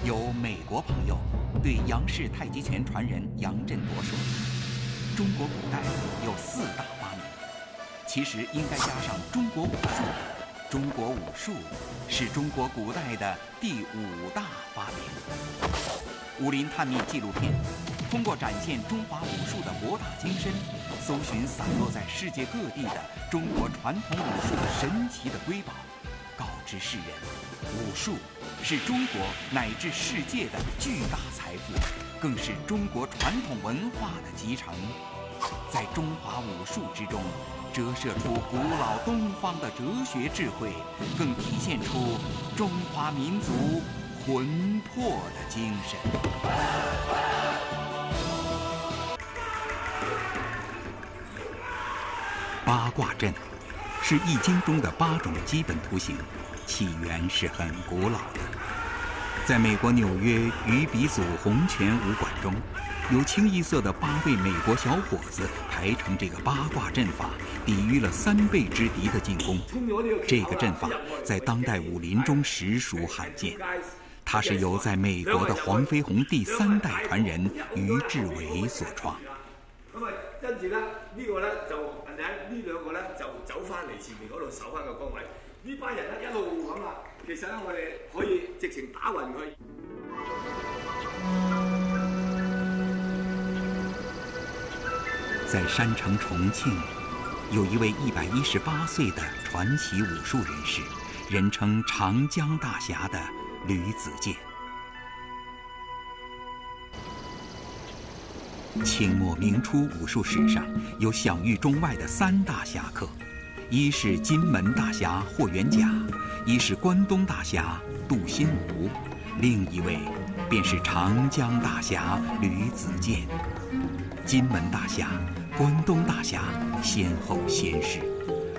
有美国朋友对杨氏太极拳传人杨振铎说：“中国古代有4大发明，其实应该加上中国武术。中国武术是中国古代的第5大发明。”武林探秘纪录片通过展现中华武术的博大精深，搜寻散落在世界各地的中国传统武术神奇的瑰宝，告知世人，武术是中国乃至世界的巨大财富，更是中国传统文化的集成。在中华武术之中，折射出古老东方的哲学智慧，更体现出中华民族魂魄的精神。八卦阵是易经中的8种基本图形，起源是很古老的。在美国纽约鱼鼻祖洪拳武馆中，有清一色的8位美国小伙子排成这个八卦阵法，抵御了3倍之敌的进攻。这个阵法在当代武林中实属罕见，它是由在美国的黄飞鸿第3代传人于志伟所創。咁啊，跟住咧呢個咧就呢兩個咧就走翻嚟前面嗰度守翻個崗位。呢班人咧一路咁啦，其實咧我哋可以直情打暈佢。在山城重庆，有一位118岁的传奇武术人士，人称长江大侠的吕子健。清末明初武术史上有享誉中外的3大侠客，一是金门大侠霍元甲，一是关东大侠杜新武，另一位便是长江大侠吕子健。金门大侠、关东大侠先后仙逝。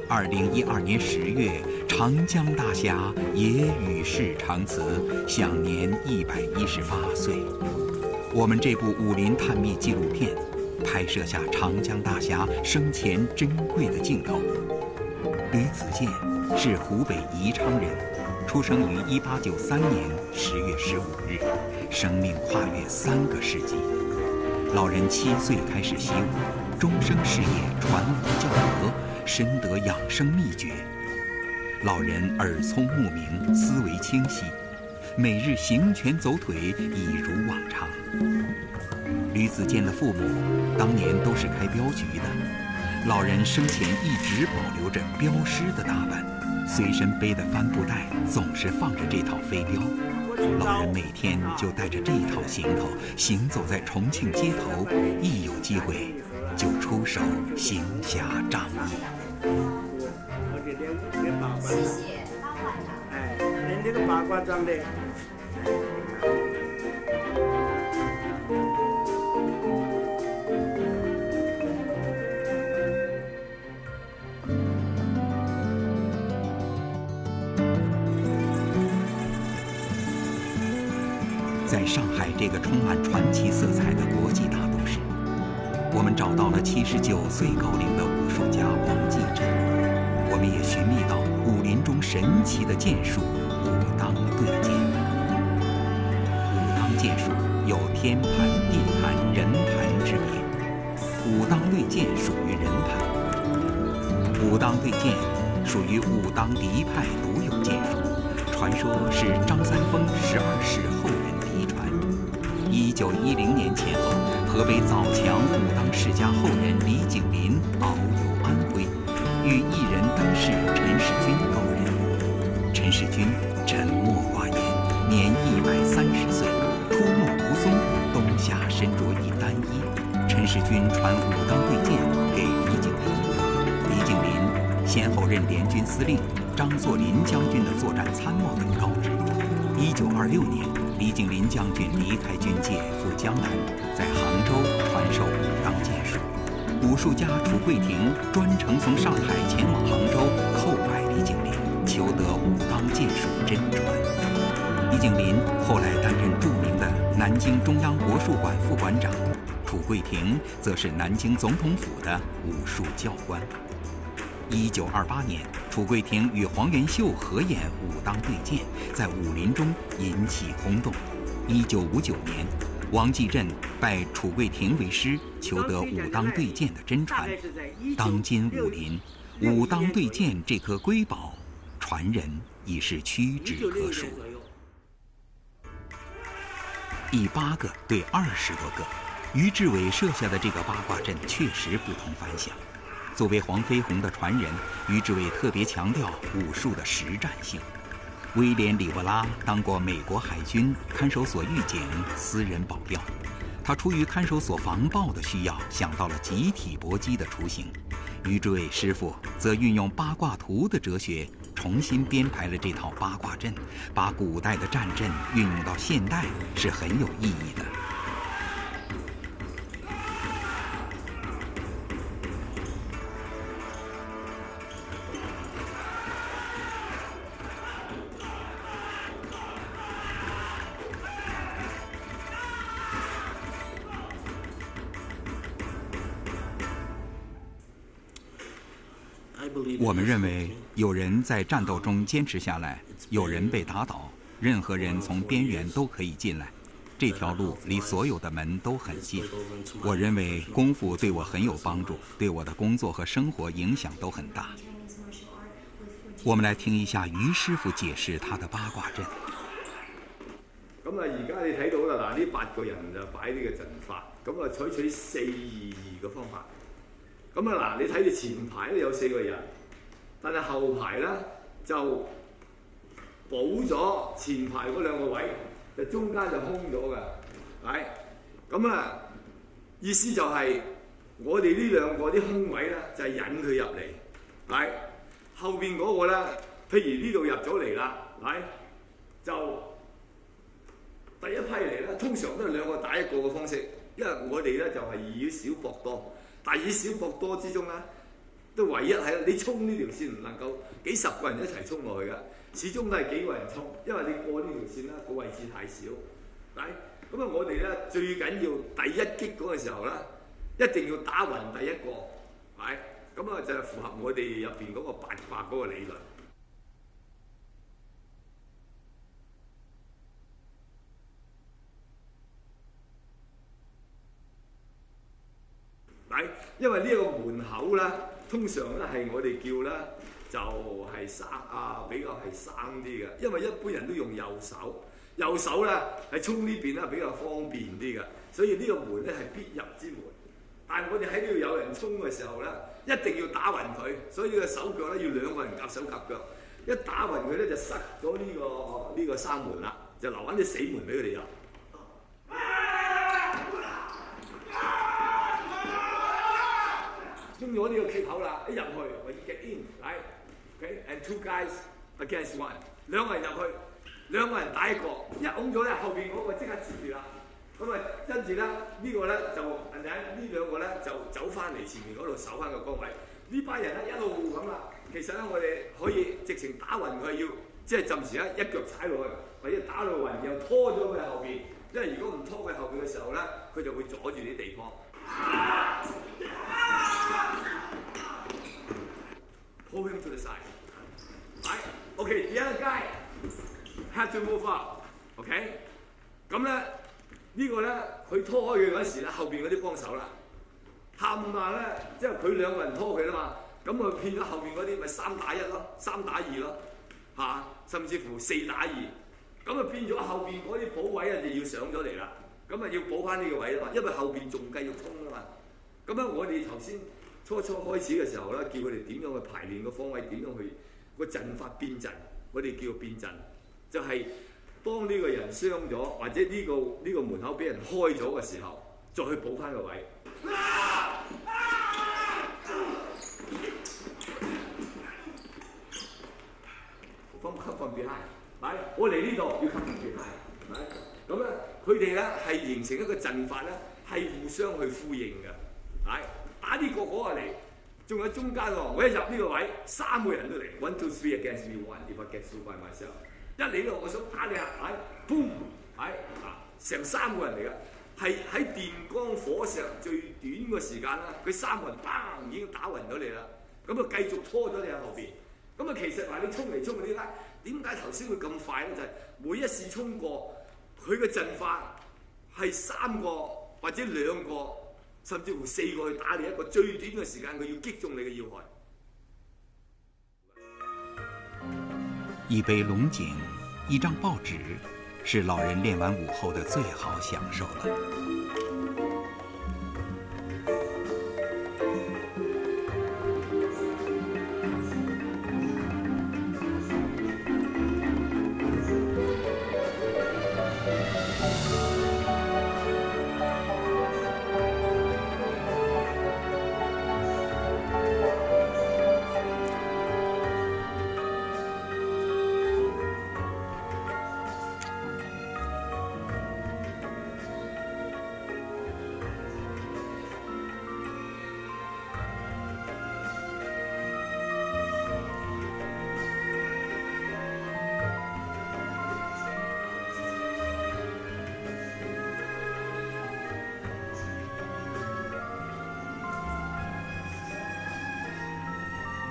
2012年10月，长江大侠也与世长辞，享年118岁。我们这部武林探秘纪录片拍摄下长江大侠生前珍贵的镜头。吕子健是湖北宜昌人，出生于1893年10月15日，生命跨越3个世纪。老人7岁开始习武，终生事业传武教德，深得养生秘诀。老人耳聪目明，思维清晰，每日行拳走腿一如往常。吕子健的父母当年都是开镖局的，老人生前一直保留着镖师的打扮，随身背的帆布袋总是放着这套飞镖。老人每天就带着这套行头行走在重庆街头，一有机会就出手行侠仗义。我给练八卦掌，谢谢八卦掌。哎，练这个八卦掌的。在上海这个充满传奇色彩的国际大都市，我们找到了79岁高龄的武术家王继珍。我们也寻觅到武林中神奇的剑术武当对剑。武当剑术有天盘、地盘、人盘之别。武当对剑属于人盘。武当对剑属于武当嫡派独有剑术，传说是张三丰12世后人嫡传。1910年前后，河北枣强武当世家后人李景林遨游安徽，与艺人当事陈世军勾人。陈世军沉默寡言，年130岁，出没无踪，冬夏身着一单衣。陈世军传武当对剑给李景林，李景林先后任联军司令、张作霖将军的作战参谋等高职。1926年，李景林将军离开军界赴江南，在杭州传授武当剑术。武术家楚桂亭专程从上海前往杭州叩拜李景林，求得武当剑术真传。李景林后来担任著名的南京中央国术馆副馆长，楚桂亭则是南京总统府的武术教官。1928年，楚桂亭与黄元秀合演武当对剑，在武林中引起轰动。1959年，王继震拜楚贵廷为师，求得武当对剑的真传。当今武林，武当对剑这颗瑰宝，传人已是屈指可数。18个对20多个，于志伟设下的这个八卦阵确实不同凡响。作为黄飞鸿的传人，于志伟特别强调武术的实战性。威廉·里沃拉当过美国海军看守所狱警、私人保镖。他出于看守所防暴的需要，想到了集体搏击的雏形。于志伟师傅则运用八卦图的哲学，重新编排了这套八卦阵，把古代的战阵运用到现代是很有意义的。我们认为，有人在战斗中坚持下来，有人被打倒，任何人从边缘都可以进来。这条路离所有的门都很近。我认为功夫对我很有帮助，对我的工作和生活影响都很大。我们来听一下于师傅解释他的八卦阵。咁啊，而家你睇到啦，嗱，呢8個人就擺呢個陣法，咁啊採取4-2-2嘅方法。咁啊嗱，你睇住前排咧有4個人，但係後排咧就補咗前排嗰2個位，就中間就空咗嘅，係咁啊，意思就係我哋呢2個啲空位咧就係引佢入嚟，係後邊嗰個咧，譬如呢度入咗嚟啦，係就第一批嚟咧，通常都係2個打1個嘅方式，因為我哋咧就係以少搏多。但以少搏多之中咧，都唯一係你衝呢條線唔能夠幾十個人一齊衝落去嘅，始終都係幾個人衝，因為你過呢條線咧個位置太少。咁啊，我哋咧最緊要第一擊嗰個時候咧，一定要打暈第一個，咁啊就係符合我哋入邊嗰個八卦嗰個理論。因為呢個門口咧，通常咧係我哋叫咧就係比較係生啲嘅，因為一般人都用右手，右手咧係衝呢邊咧比較方便啲嘅，所以呢個門咧係必入之門。但係我哋喺呢度有人衝嘅時候咧，一定要打暈佢，所以個手腳咧要2個人夾手夾腳，一打暈佢咧就塞咗呢個生門啦，就留翻啲死門俾佢哋入。中咗呢個棘口啦，一入去或者 get in，OK，and 2 guys against 1， 2個人入去，2個人打1個，一拱咗咧，後邊嗰個即刻接住啦。咁啊，跟住咧呢個咧就呢2個咧就走翻嚟前面嗰度守翻個崗位。呢班人咧一路咁啦，其實咧我哋可以直情打暈佢，要即係暫時咧一腳踩落去，或者打到暈，然後拖咗佢後邊，因為如果唔拖佢後邊嘅時候咧，佢就會阻住啲地方。Pull him to the side. Right? Okay, the other guy had to move up. Okay? 咁咧呢個咧佢拖開佢嗰時咧，後邊嗰啲幫手啦，冚唪唥咧，即係佢2個人拖佢啦嘛，咁佢變咗後邊嗰啲咪3打1咯，3打2咯，甚至乎4打2，咁啊變咗後邊嗰啲補位啊就要上咗嚟啦，咁啊要補翻呢個位啊嘛，因為後邊仲繼續衝啊嘛，咁啊我哋頭先。初開始嘅時候咧，叫佢哋點樣去排練個方位，點樣去個陣法變陣，我哋叫變陣，就係、是、當呢個人傷咗，或者呢個門口俾人開咗嘅時候，再去補翻個位。Come behind，我嚟呢度要 come behind，咁咧佢哋咧係形成一個陣法咧，係互相去呼應嘅，打呢個嗰個嚟，仲有中間喎。我一入呢個位，3個人都嚟 ，1 2 3 against me 1，if I get through by myself。一嚟到我想打你下，boom， 成3個人嚟嘅，係喺電光火石最短嘅時間啦，佢3個人砰已經打暈咗你啦，咁啊繼續拖咗你喺後邊。咁啊其實話你衝嚟衝去點解頭先會咁快咧？就係、是、每一次衝過，佢佢嘅陣法係3個或者2個，甚至乎4個去打你，一個最短嘅時間，佢要擊中你嘅要害。一杯龙井，一张报纸，是老人练完武后的最好享受了。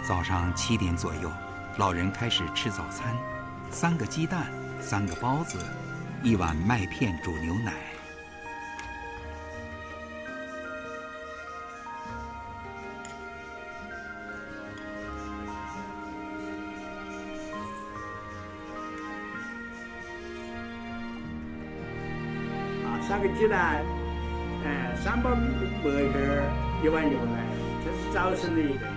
早上7点左右，老人开始吃早餐，3个鸡蛋，3个包子，1碗麦片煮牛奶。3个鸡蛋，3包麦片，1碗牛奶，这是早晨的一个。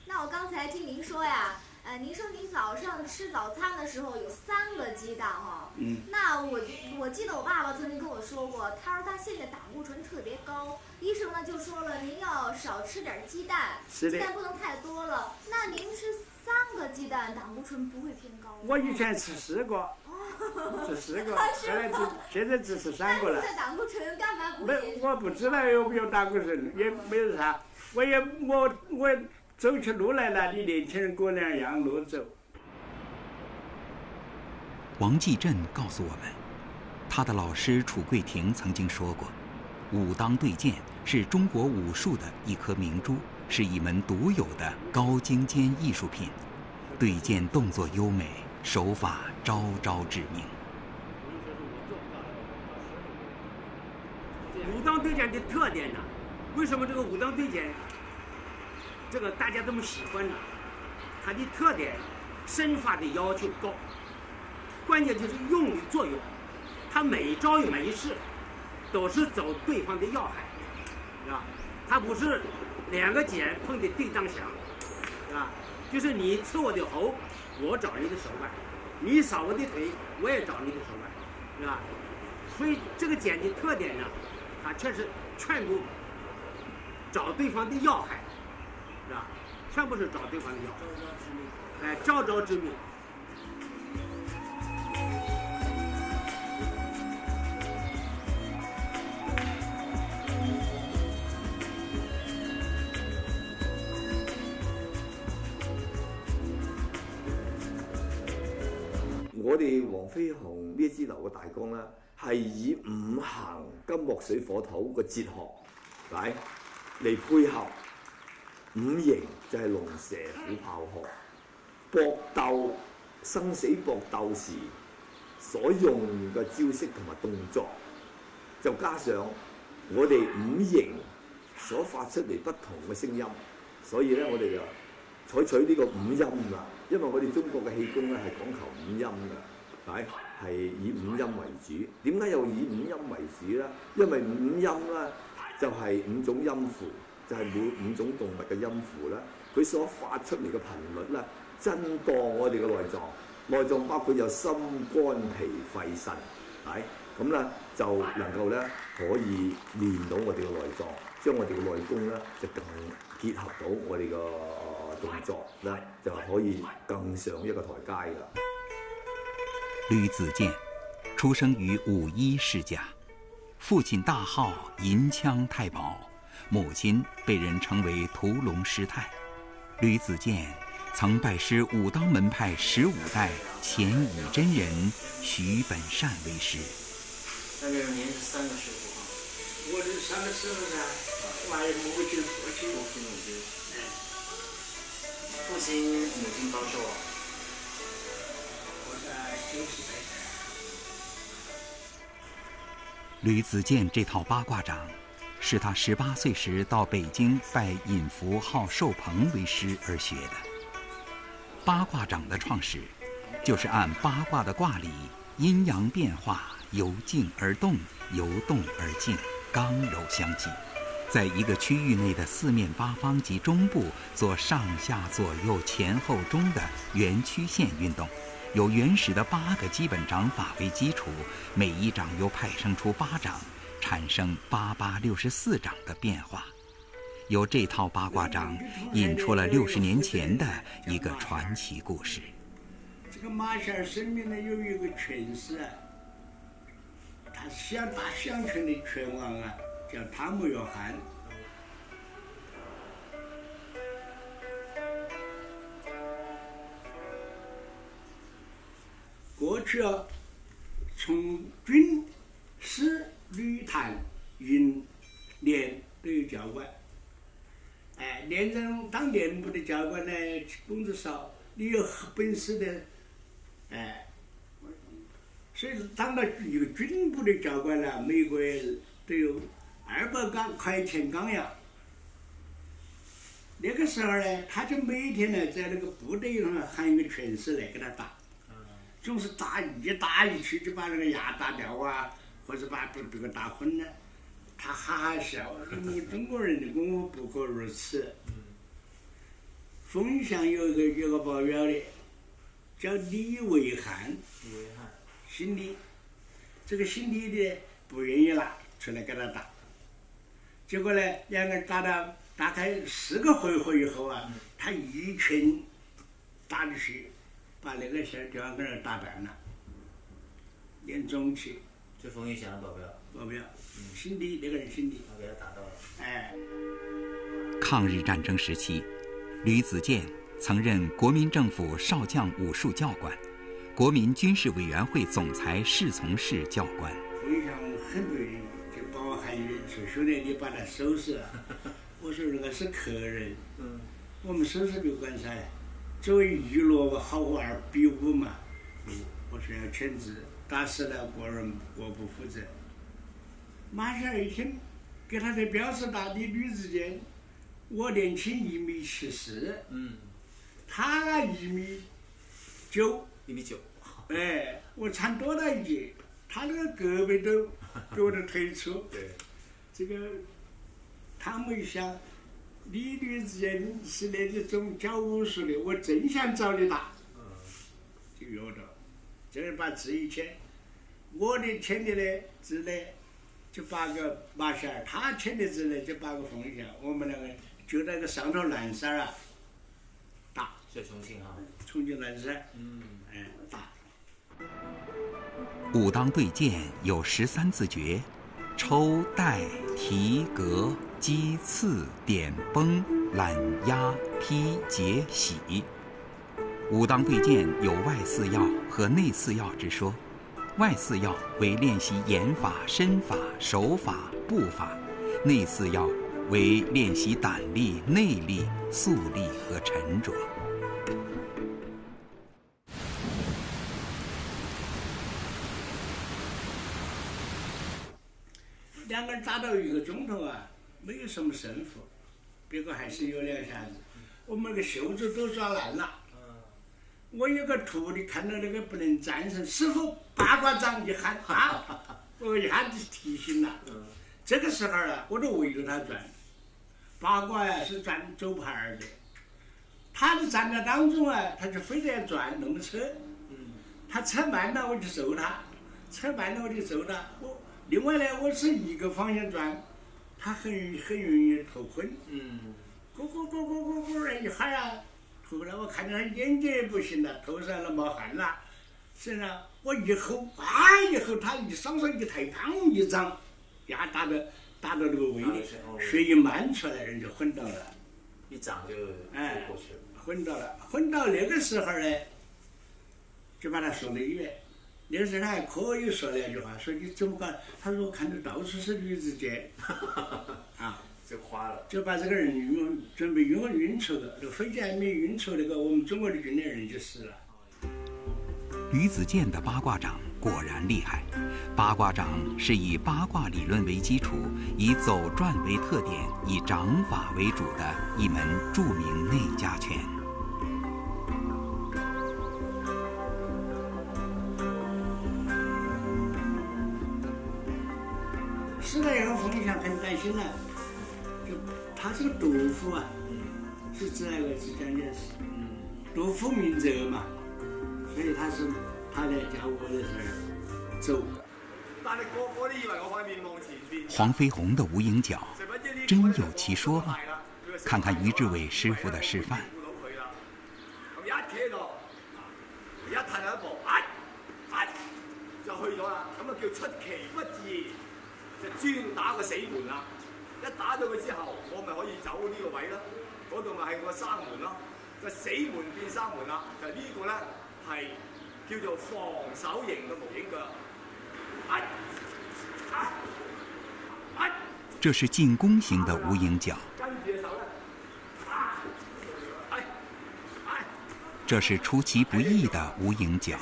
那我刚才听您说呀，您说您早上吃早餐的时候有3个鸡蛋哈。那我记得我爸爸曾经跟我说过，他说他现在胆固醇特别高，医生呢就说了，您要少吃点鸡蛋，鸡蛋不能太多了。那您吃3个鸡蛋，胆固醇不会偏高吗？我以前吃4个，吃4个，现在只吃3个了。那您的胆固醇干嘛不会？我不知道有没有胆固醇，也没有啥。我走起路来了，你年轻人跟我俩一样路走。王继振告诉我们，他的老师楚桂亭曾经说过，武当对剑是中国武术的一颗明珠，是一门独有的高精尖艺术品。对剑动作优美，手法招招致命。武当对剑的特点呢？为什么这个武当对剑？这个大家这么喜欢呢？它的特点，身法的要求高，关键就是用力作用。它每一招每一式都是走对方的要害，是吧？它不是2个剑碰的对仗响，是吧？就是你刺我的喉，我找你的手腕；你扫我的腿，我也找你的手腕，是吧？所以这个剑的特点呢，它确实全部找对方的要害。是吧？全部是找对方的要，招招致命。我哋黃飛鴻呢一支流嘅大綱咧，係以5行金木水火土嘅哲學嚟配合。5形就係龍蛇虎豹鶴，搏鬥生死搏鬥時所用嘅招式同埋動作，就加上我哋5形所發出嚟不同嘅聲音，所以咧我哋就採取呢個5音啦。因為我哋中國嘅氣功咧係講求5音嘅，係以5音為主。點解又以5音為主咧？因為5音咧就係5種音符。就係每5種動物嘅音符咧，佢所發出嚟嘅頻率咧，震盪我哋嘅內臟，內臟包括有心、肝、脾、肺、腎，咁咧就能夠咧可以練到我哋嘅內臟，將我哋嘅內功咧就更結合到我哋嘅動作咧，就可以更上一個台階㗎。吕子健出生於51世家，父親大號銀槍太保。母亲被人称为屠龙师太，吕子健曾拜师武当门派15代钱乙真人徐本善为师。那个您是3个师傅啊？我这3个师傅噻。我还有母亲、父亲。父亲、母亲高寿啊？我在90岁。吕子健这套八卦掌，是他18岁时到北京拜尹福号寿鹏为师而学的。八卦掌的创始，就是按八卦的卦理，阴阳变化，由静而动，由动而静，刚柔相济。在一个区域内的四面八方及中部做上下左右前后中的圆曲线运动，有原始的8个基本掌法为基础，每一掌又派生出8掌，产生8864掌的变化。由这套八卦掌引出了60年前的一个传奇故事。这个马歇尔生命呢有一个权势啊，他想打乡村的拳王啊，叫汤姆·约翰。过去啊，从军、师、旅、坛、营、连都有教官。连长当连部的教官呢，工资少，你有本事的，所以当到一个军部的教官呢，每个月都有200块钱钢洋。那个时候呢，他就每天呢在那个部队上喊一个拳师来跟他打，总是打一去就把那个牙打掉啊，或者把别个打昏了。他哈哈笑，你们中国人的功夫不可如此。凤翔有个保镖的，叫李维汉，姓李。这个姓李的不愿意了，出来跟他打。结果呢，两个人打到大概4个回合以后啊，他一拳打进去，把那个小两个人打败了，连中气。这冯玉祥的保镖，姓李，那个人姓李，他给他打到了。抗日战争时期，吕子健曾任国民政府少将武术教官、国民军事委员会总裁侍从室教官。冯玉祥很不愿意，就把我喊远说：“兄弟，你把他收拾了。”我说：“那个是客人，我们收拾没关系，作为娱乐好玩比武嘛。”我说要全职。打死了国不负责。马歇尔一听，给他的表示打的吕子健，我年轻1.74米，他1.9米。1.9米。我长多大一截，他那个胳膊都比我的腿粗。对。这个他们一想，你吕子健是那种教武术的，我真想找你打。就约着。这儿把字一签，我的签的呢字呢就8个马歇尔，他签的字呢就8个凤翔，我们两个就在个上头蓝山啊打。在重庆哈。重庆蓝山。打。武当对剑有13字诀：抽、带、提、格、击、刺、点、崩、揽、压、劈、解、洗。武当对剑有外4要和内4要之说，外4要为练习眼法、身法、手法、步法，内4要为练习胆力、内力、速力和沉着。两个人打到1个钟头啊，没有什么胜负，别个还是有2下子，我们那个袖子都抓烂了。我有个徒弟看到那个不能战胜，师傅八卦掌一喊啊，我一下子提醒了。这个时候啊，我就围着他转。八卦呀是转走盘儿的，他就站在当中啊，他就非得要转弄车。他车慢了我就揍他，车慢了我就揍他。另外呢，我是一个方向转，他很容易头昏。咕咕咕咕咕咕一喊啊。后来我看见他眼睛也不行了，头上都冒汗了，身上我一吼，以后他双手一抬，砰一掌，呀打到那个胃里，血一漫出来，人就昏倒了。一掌就过去了。昏倒了，昏到那个时候呢，就把他送到医院。那个时候他还可以说2句话，说你怎么搞？他说我看到到处是吕子健，就花了，就把这个人准备晕出的，这个飞机还没晕出，那个我们中国的军队人就死了。吕子健的八卦掌果然厉害。八卦掌是以八卦理论为基础，以走转为特点，以掌法为主的一门著名内家拳。时代以后，冯玉祥很担心了，就他这个杜甫啊，是这个是讲的是杜甫明哲嘛，所以他来教我的是走。但係個個都以為我塊面望前邊。黄飞鸿的无影脚真有其说吗？看看于志伟師傅的示範。咁一企喺度，一褪後一步，就去咗啦。咁啊叫出其不意，就專打個死門啦。一打咗佢之後，我咪可以走呢個位啦。嗰度咪係個生門咯，就死門變生門啦。就呢個咧係叫做防守型嘅無影腳。这是进攻型的无影脚，这是出其不意的无影脚。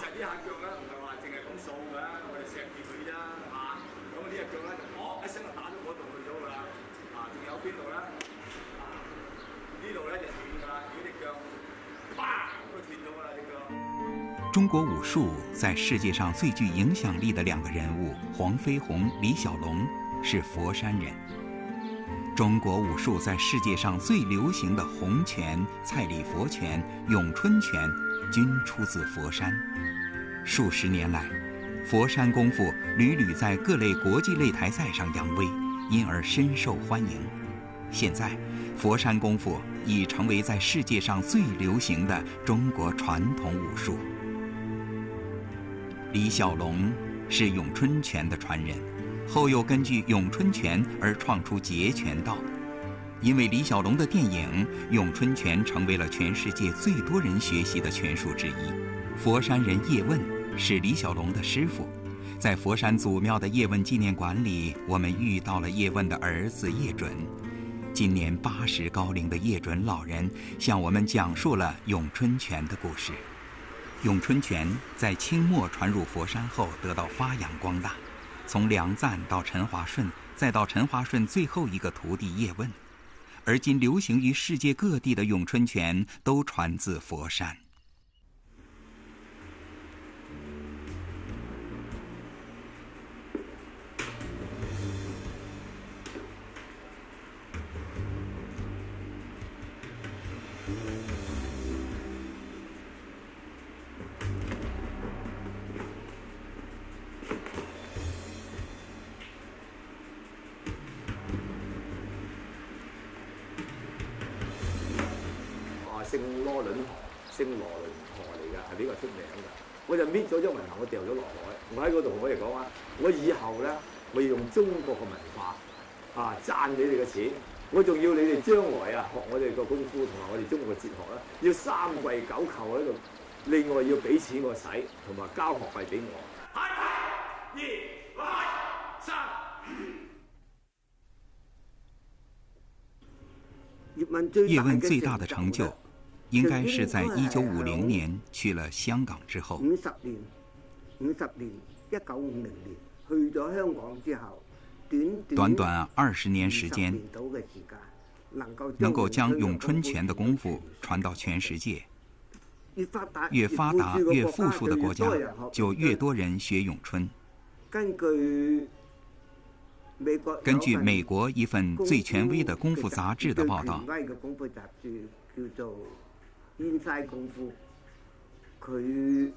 中国武术在世界上最具影响力的两个人物黄飞鸿、李小龙是佛山人。中国武术在世界上最流行的洪拳、蔡李佛拳、咏春拳均出自佛山。数十年来，佛山功夫屡屡在各类国际擂台赛上扬威，因而深受欢迎。现在，佛山功夫已成为在世界上最流行的中国传统武术。李小龙是咏春拳的传人，后又根据咏春拳而创出截拳道。因为李小龙的电影，咏春拳成为了全世界最多人学习的拳术之一。佛山人叶问是李小龙的师傅，在佛山祖庙的叶问纪念馆里，我们遇到了叶问的儿子叶准。今年80高龄的叶准老人向我们讲述了咏春拳的故事。咏春拳在清末传入佛山后得到发扬光大，从梁赞到陈华顺，再到陈华顺最后一个徒弟叶问，而今流行于世界各地的咏春拳都传自佛山。姓羅倫河嚟㗎，係比較出名㗎。我就搣咗張文頭，我掉咗落海。我喺嗰度，我哋講話，我以後咧，我要用中國嘅文化賺你哋嘅錢，我仲要你哋將來學我哋個功夫同埋我哋中國嘅哲學啦，要3跪9叩喺度，另外要俾錢我使，同埋交學費俾我。2、1、3。叶问最大的成就，应该是在1950年去了香港之后。50年，1950年去咗香港之後，短短20年時間，能夠將詠春拳的功夫傳到全世界。越發達越富庶的國家，就越多人學詠春。根據美國一份最權威的功夫雜誌的報道，叫做煙西功夫，佢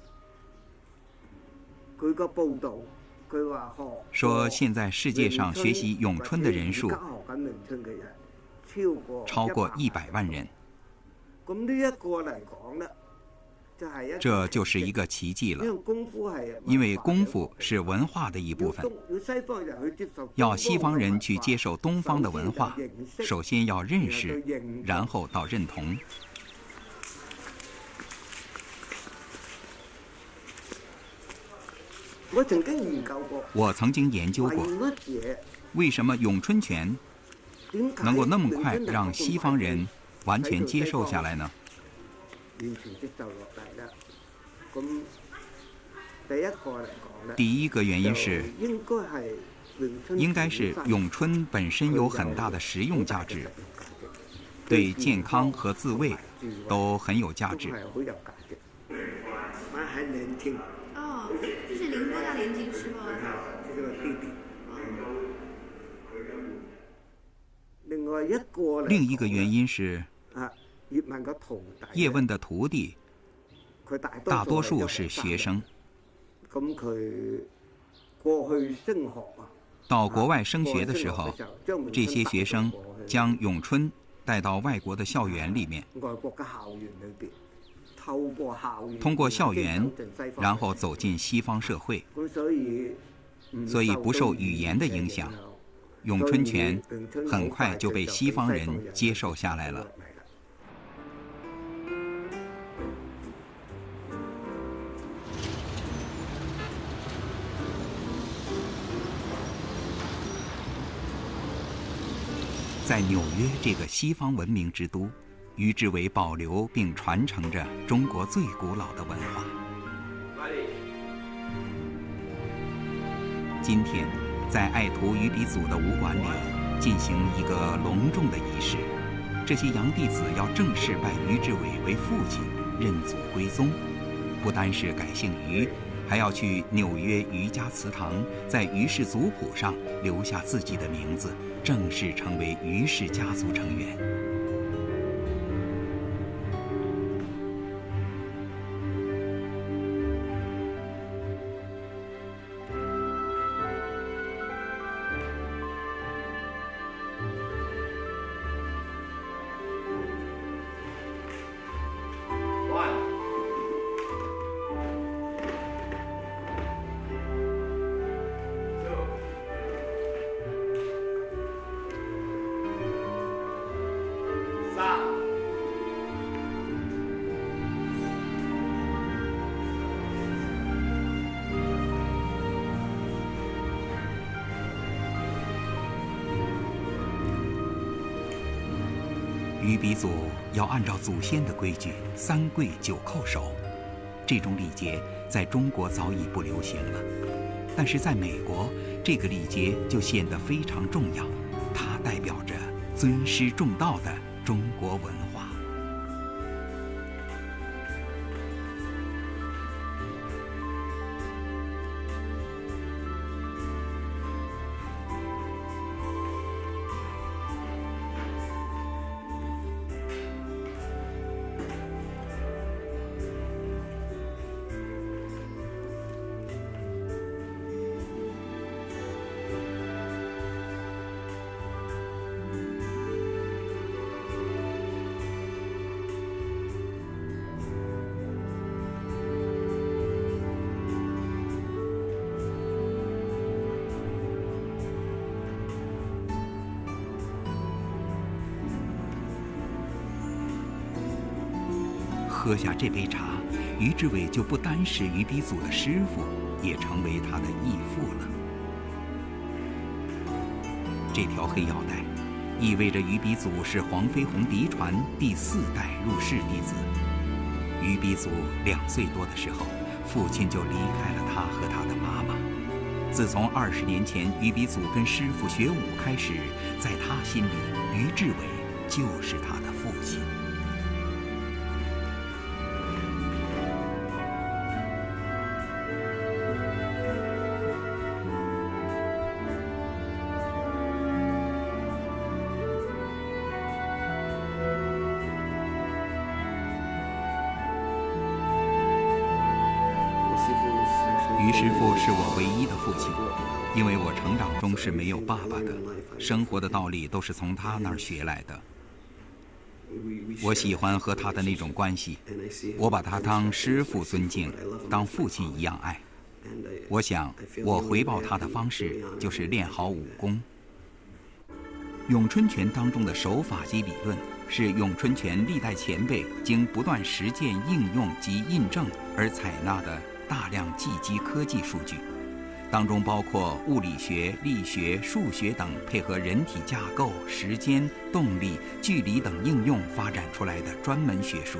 個報導，佢話說現在世界上學習詠春的人數超過100萬人。咁呢一個嚟講呢，這就是一個奇蹟了，因為功夫是文化的一部分。要西方人去接受東方的文化，首先要認識，然後到認同。我曾經研究過，為什麼詠春拳能够那么快让西方人完全接受下来呢？第一个原因是，应该是咏春本身有很大的实用价值，对健康和自卫都很有价值。哦，这是您多大年纪的时候？这个弟弟。另一个原因是，叶问的徒弟大多数是学生，到国外升学的时候，这些学生将咏春带到外国的校园里面，通过校园，然后走进西方社会，所以不受语言的影响，咏春拳很快就被西方人接受下来了。在纽约这个西方文明之都，于志伟保留并传承着中国最古老的文化。今天，在爱徒于鼻祖的武馆里进行一个隆重的仪式，这些洋弟子要正式拜于志伟为父亲，认祖归宗。不单是改姓于，还要去纽约于家祠堂，在于氏族谱上留下自己的名字，正式成为于氏家族成员。于鼻祖要按照祖先的规矩3跪9叩首，这种礼节在中国早已不流行了，但是在美国，这个礼节就显得非常重要，它代表着尊师重道的中国文化。喝下这杯茶，于志伟就不单是于鼻祖的师傅，也成为他的义父了。这条黑腰带意味着于鼻祖是黄飞鸿嫡传第4代入室弟子。于鼻祖2岁多的时候，父亲就离开了他和他的妈妈。自从20年前于鼻祖跟师傅学武开始，在他心里，于志伟就是他的父亲。于师傅是我唯一的父亲，因为我成长中是没有爸爸的，生活的道理都是从他那儿学来的。我喜欢和他的那种关系，我把他当师父尊敬，当父亲一样爱。我想，我回报他的方式就是练好武功。咏春拳当中的手法及理论，是咏春拳历代前辈经不断实践应用及印证而采纳的大量技击科技数据，当中包括物理学、力学、数学等配合人体架构、时间、动力、距离等应用发展出来的专门学术，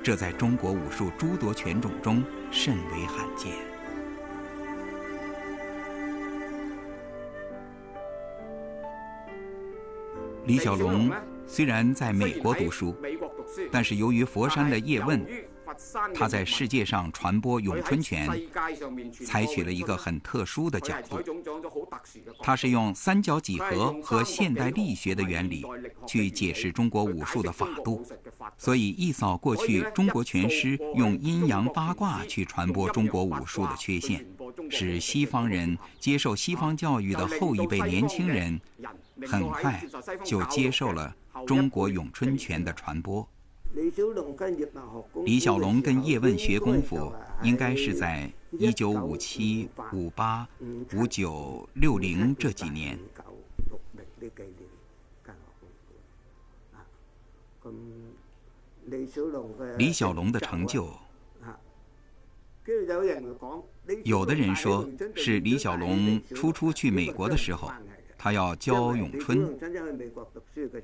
这在中国武术诸多拳种中甚为罕见。李小龙虽然在美国读书，但是由于佛山的叶问，他在世界上传播咏春拳采取了一个很特殊的角度，他是用三角几何和现代力学的原理去解释中国武术的法度，所以一扫过去中国拳师用阴阳八卦去传播中国武术的缺陷，使西方人接受西方教育的后一辈年轻人很快就接受了中国咏春拳的传播。李小龙跟叶问学功夫，应该是在1957、58、59、60这几年。李小龙的成就，有的人说是李小龙初去美国的时候，他要教咏春，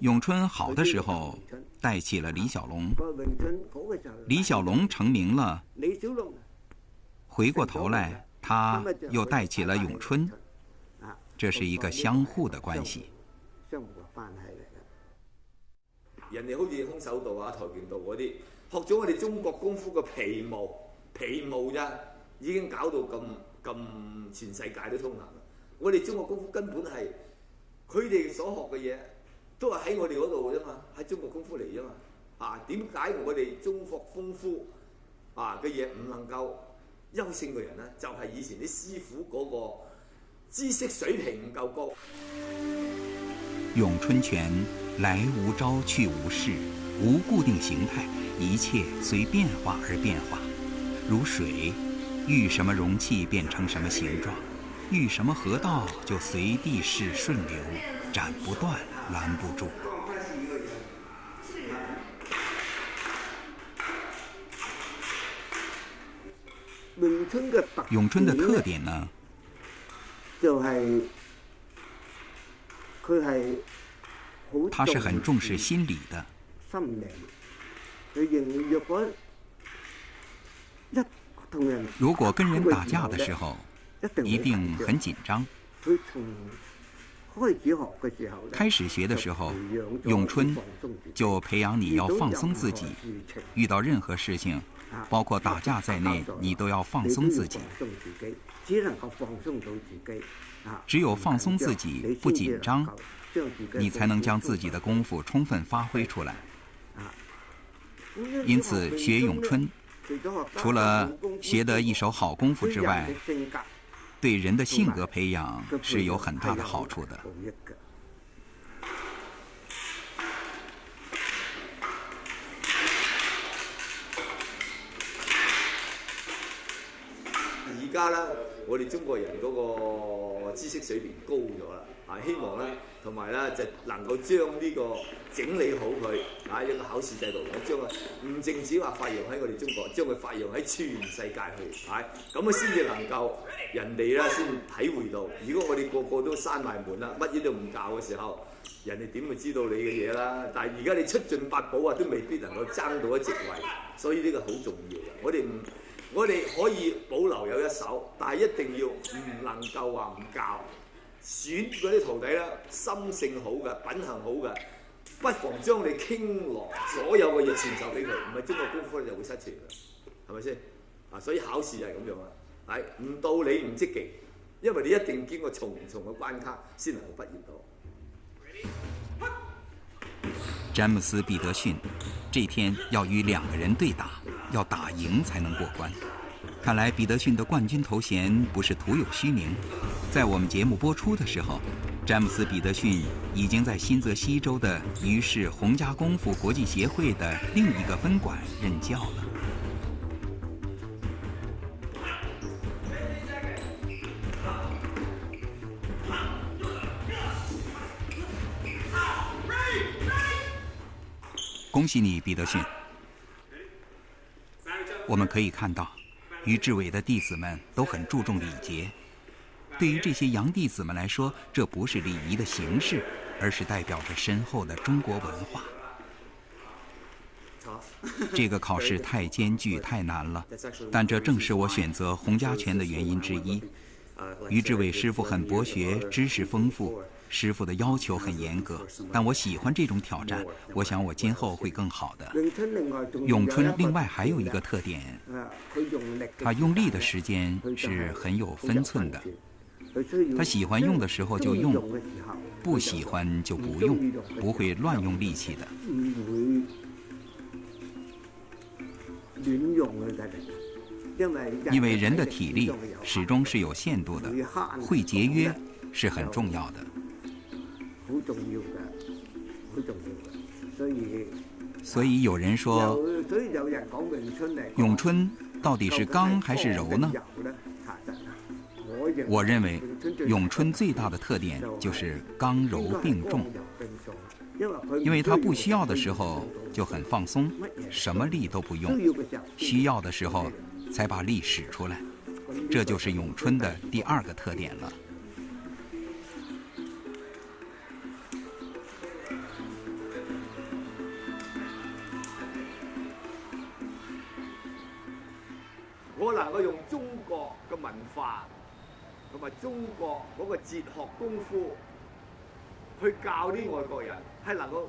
咏春好的时候带起了李小龙，李小龙成名了，回过头来他又带起了咏春，这是一个相互的关系。人哋好似空手道啊、跆拳道嗰啲，學咗我哋中國功夫嘅皮毛咋，已經搞到咁全世界都通行啦。我哋中國功夫根本係佢哋所學嘅嘢，都係喺我哋嗰度啫嘛，喺中國功夫嚟啫嘛。點解我哋中國功夫嘅嘢唔能夠優勝過人呢？就係以前啲師傅嗰個知識水平唔夠高。咏春拳来无招，去无式，无固定形态，一切随变化而变化。如水，遇什么容器变成什么形状，遇什么河道就随地势顺流，斩不断，拦不住。咏春的特点呢，他是很重视心理的。如果跟人打架的时候，一定很紧张。开始学的时候，咏春就培养你要放松自己，遇到任何事情，包括打架在内，你都要放松自己。只有放松自己，不紧张，你才能将自己的功夫充分发挥出来。因此学咏春，除了学得一手好功夫之外，对人的性格培养是有很大的好处的。而家咧，我哋中國人嗰個知識水平高咗啦，希望咧同埋咧就能夠將呢個整理好佢，一個考試制度，將佢唔淨止話發揚喺我哋中國，將佢發揚喺全世界去，咁啊先至能夠人哋咧先體會到。如果我哋個個都閂埋門啦，乜嘢都唔教嘅時候，人哋點會知道你嘅嘢啦？但係而家你出盡八寶啊，都未必能夠爭到一席位，所以呢個好重要嘅。我哋可以保留有一手，但係一定要唔能夠話唔教，選嗰啲徒弟咧，心性好嘅、品行好嘅，不妨將你傾囊所有嘅嘢傳授俾佢，唔係中國功夫就會失傳啦，係咪先？所以考試就係咁樣啦，唔到你唔積極，因為你一定經過重重嘅關卡先能夠畢業到。詹姆斯·彼得逊这天要与2个人对打，要打赢才能过关。看来彼得逊的冠军头衔不是徒有虚名。在我们节目播出的时候，詹姆斯·彼得逊已经在新泽西州的于氏洪家功夫国际协会的另一个分馆任教了。恭喜你，彼得逊！我们可以看到，于志伟的弟子们都很注重礼节，对于这些洋弟子们来说，这不是礼仪的形式，而是代表着深厚的中国文化。这个考试太艰巨太难了，但这正是我选择洪家拳的原因之一。于志伟师傅很博学，知识丰富，师傅的要求很严格，但我喜欢这种挑战，我想我今后会更好的。咏春另外还有一个特点，他用力的时间是很有分寸的，他喜欢用的时候就用，不喜欢就不用，不会乱用力气的。因为人的体力始终是有限度的，会节约是很重要的。所以有人说，咏春到底是刚还是柔呢？我认为咏春最大的特点就是刚柔并重，因为它不需要的时候就很放松，什么力都不用，需要的时候才把力使出来，这就是咏春的第二个特点了。我能夠用中國嘅文化同埋中國嗰個哲學功夫去教啲外國人，係能夠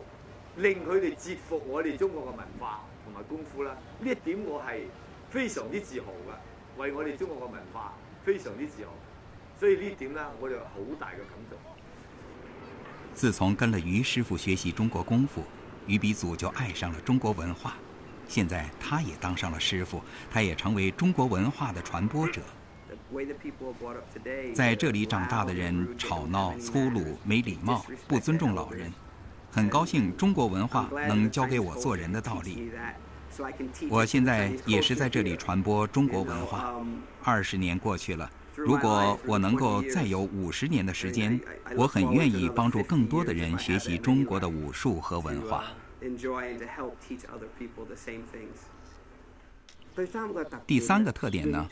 令佢哋折服我哋中國嘅文化同埋功夫啦。呢一點我係非常之自豪嘅，為我哋中國嘅文化非常之自豪。所以呢點呢，我哋有好大嘅感觸。自從跟了於師傅學習中國功夫，於比祖就愛上了中國文化。現在他也當上了師傅，他也成為中國文化的傳播者。在這裡長大的人吵鬧、粗魯、沒禮貌、不尊重老人。很高興中國文化能教給我做人的道理。我現在也是在這裡傳播中國文化。20年過去了，如果我能夠再有50年的時間，我很願意幫助更多的人學習中國的武術和文化。第三個特點呢，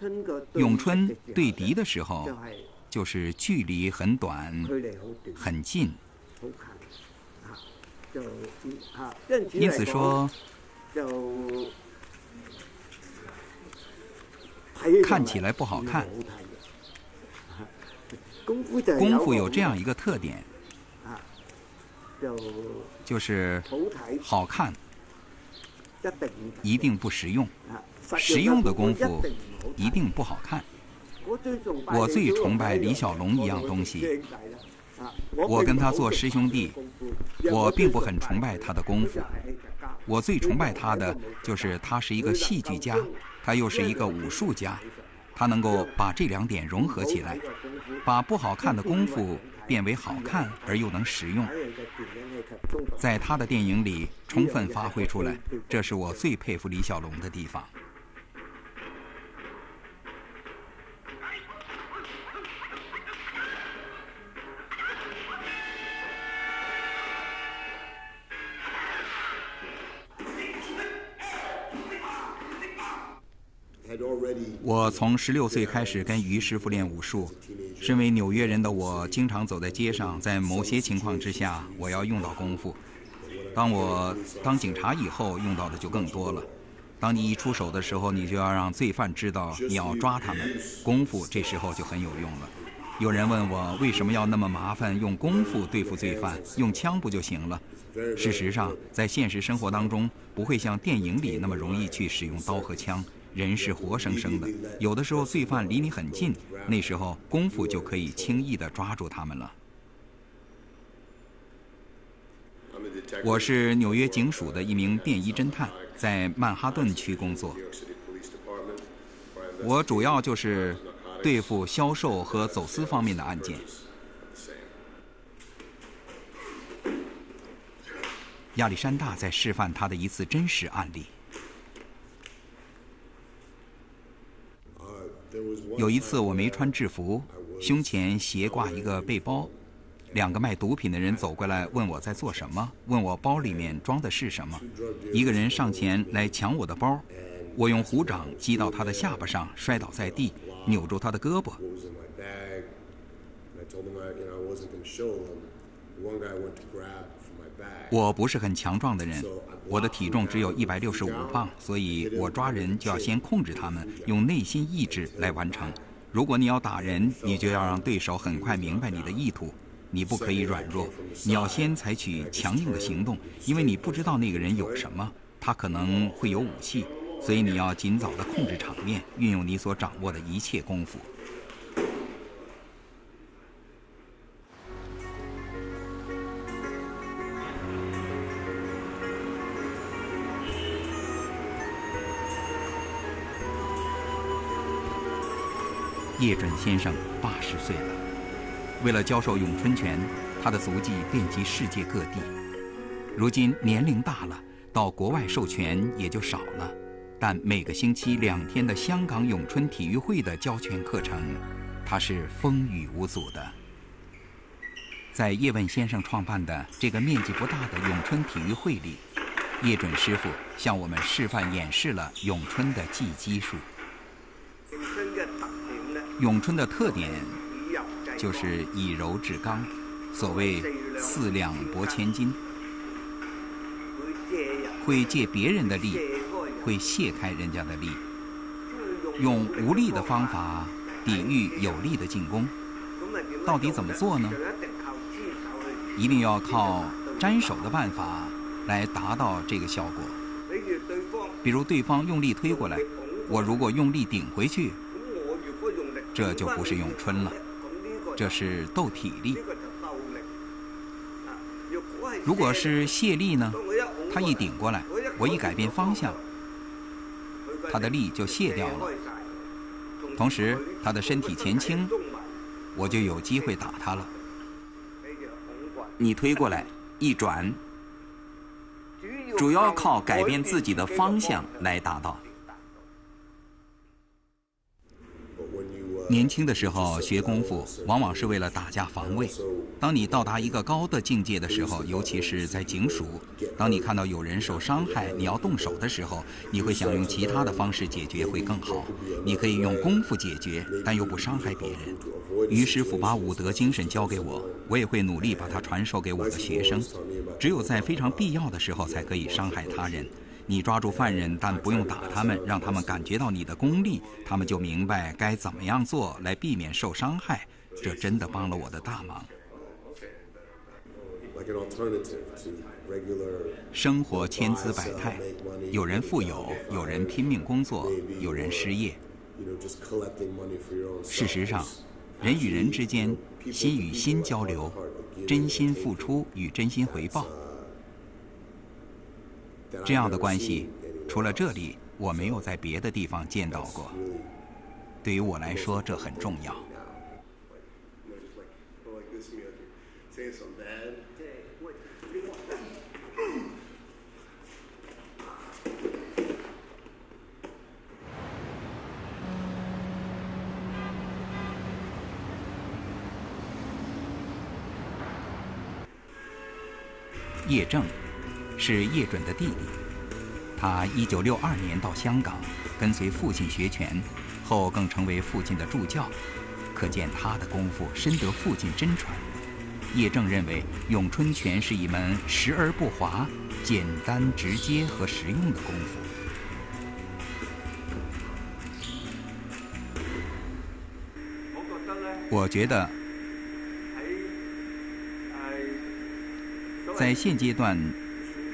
詠春對敵的時候就是距離很短很近，因此說看起來不好看。功夫有這樣一個特點，就是好看一定不實用，實用的功夫一定不好看。我最崇拜李小龍一樣東西，我跟他做師兄弟，我並不很崇拜他的功夫，我最崇拜他的就是他是一個戲劇家，他又是一個武術家，他能夠把這兩點融合起來，把不好看的功夫變為好看而又能實用，在他的電影裡充分發揮出來，這是我最佩服李小龍的地方。我從16歲開始跟於師傅練武術，身為紐約人的我經常走在街上，在某些情況之下我要用到功夫。當我當警察以後用到的就更多了。當你一出手的時候，你就要讓罪犯知道你要抓他們，功夫這時候就很有用了。有人問我為什麼要那麼麻煩用功夫對付罪犯，用槍不就行了？事實上在現實生活當中不會像電影裡那麼容易去使用刀和槍，人是活生生的，有的時候罪犯離你很近，那時候功夫就可以輕易地抓住他們了。我是紐約警署的一名便衣偵探，在曼哈頓區工作。我主要就是對付銷售和走私方面的案件。亞歷山大在示範他的一次真實案例。有一次我沒穿制服，胸前斜掛一個背包，2個賣毒品的人走過來問我在做什麼，問我包裡面裝的是什麼。一個人上前來搶我的包，我用虎掌擊到他的下巴上，摔倒在地，扭住他的胳膊。我不是很强壮的人，我的体重只有165磅，所以我抓人就要先控制他们，用内心意志来完成。如果你要打人，你就要让对手很快明白你的意图，你不可以软弱，你要先采取强硬的行动，因为你不知道那个人有什么，他可能会有武器，所以你要尽早地控制场面，运用你所掌握的一切功夫。叶准先生80岁了，为了教授咏春拳，他的足迹遍及世界各地。如今年龄大了，到国外授拳也就少了，但每个星期2天的香港咏春体育会的教拳课程，他是风雨无阻的。在叶问先生创办的这个面积不大的咏春体育会里，叶准师傅向我们示范演示了咏春的技击术。咏春的特点就是以柔制刚，所谓4两拨千斤，会借别人的力，会卸开人家的力，用无力的方法抵御有力的进攻。到底怎么做呢？一定要靠沾手的办法来达到这个效果。比如对方用力推过来，我如果用力顶回去，这就不是咏春了，这是斗体力。如果是卸力呢，他一顶过来，我一改变方向，他的力就卸掉了，同时他的身体前倾，我就有机会打他了。你推过来一转，主要靠改变自己的方向来达到。年轻的时候学功夫往往是为了打架防卫，当你到达一个高的境界的时候，尤其是在警署，当你看到有人受伤害，你要动手的时候，你会想用其他的方式解决会更好。你可以用功夫解决，但又不伤害别人。于师傅把武德精神教给我，我也会努力把它传授给我的学生。只有在非常必要的时候才可以伤害他人。你抓住犯人，但不用打他们，让他们感觉到你的功力，他们就明白该怎么样做来避免受伤害。这真的帮了我的大忙。生活千姿百态，有人富有，有人拼命工作，有人失业。事实上，人与人之间，心与心交流，真心付出与真心回报，这样的关系，除了这里，我没有在别的地方见到过。对于我来说，这很重要。叶正是叶准的弟弟，他1962年到香港，跟随父亲学拳，后更成为父亲的助教，可见他的功夫深得父亲真传。叶正认为，咏春拳是一门实而不华、简单直接和实用的功夫。我觉得，在现阶段，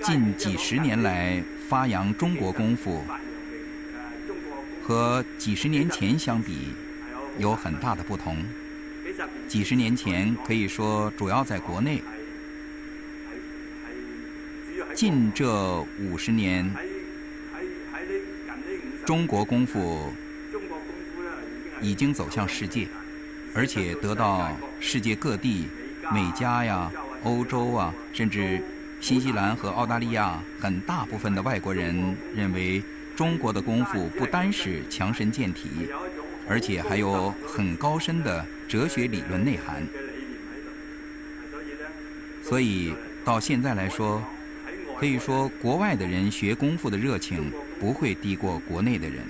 近几十年来发扬中国功夫，和几十年前相比，有很大的不同。几十年前可以说主要在国内，近这50年，中国功夫已经走向世界，而且得到世界各地美加呀、欧洲啊，甚至新西兰和澳大利亚很大部分的外国人认为，中国的功夫不单是强身健体，而且还有很高深的哲学理论内涵。所以到现在来说，可以说国外的人学功夫的热情不会低过国内的人。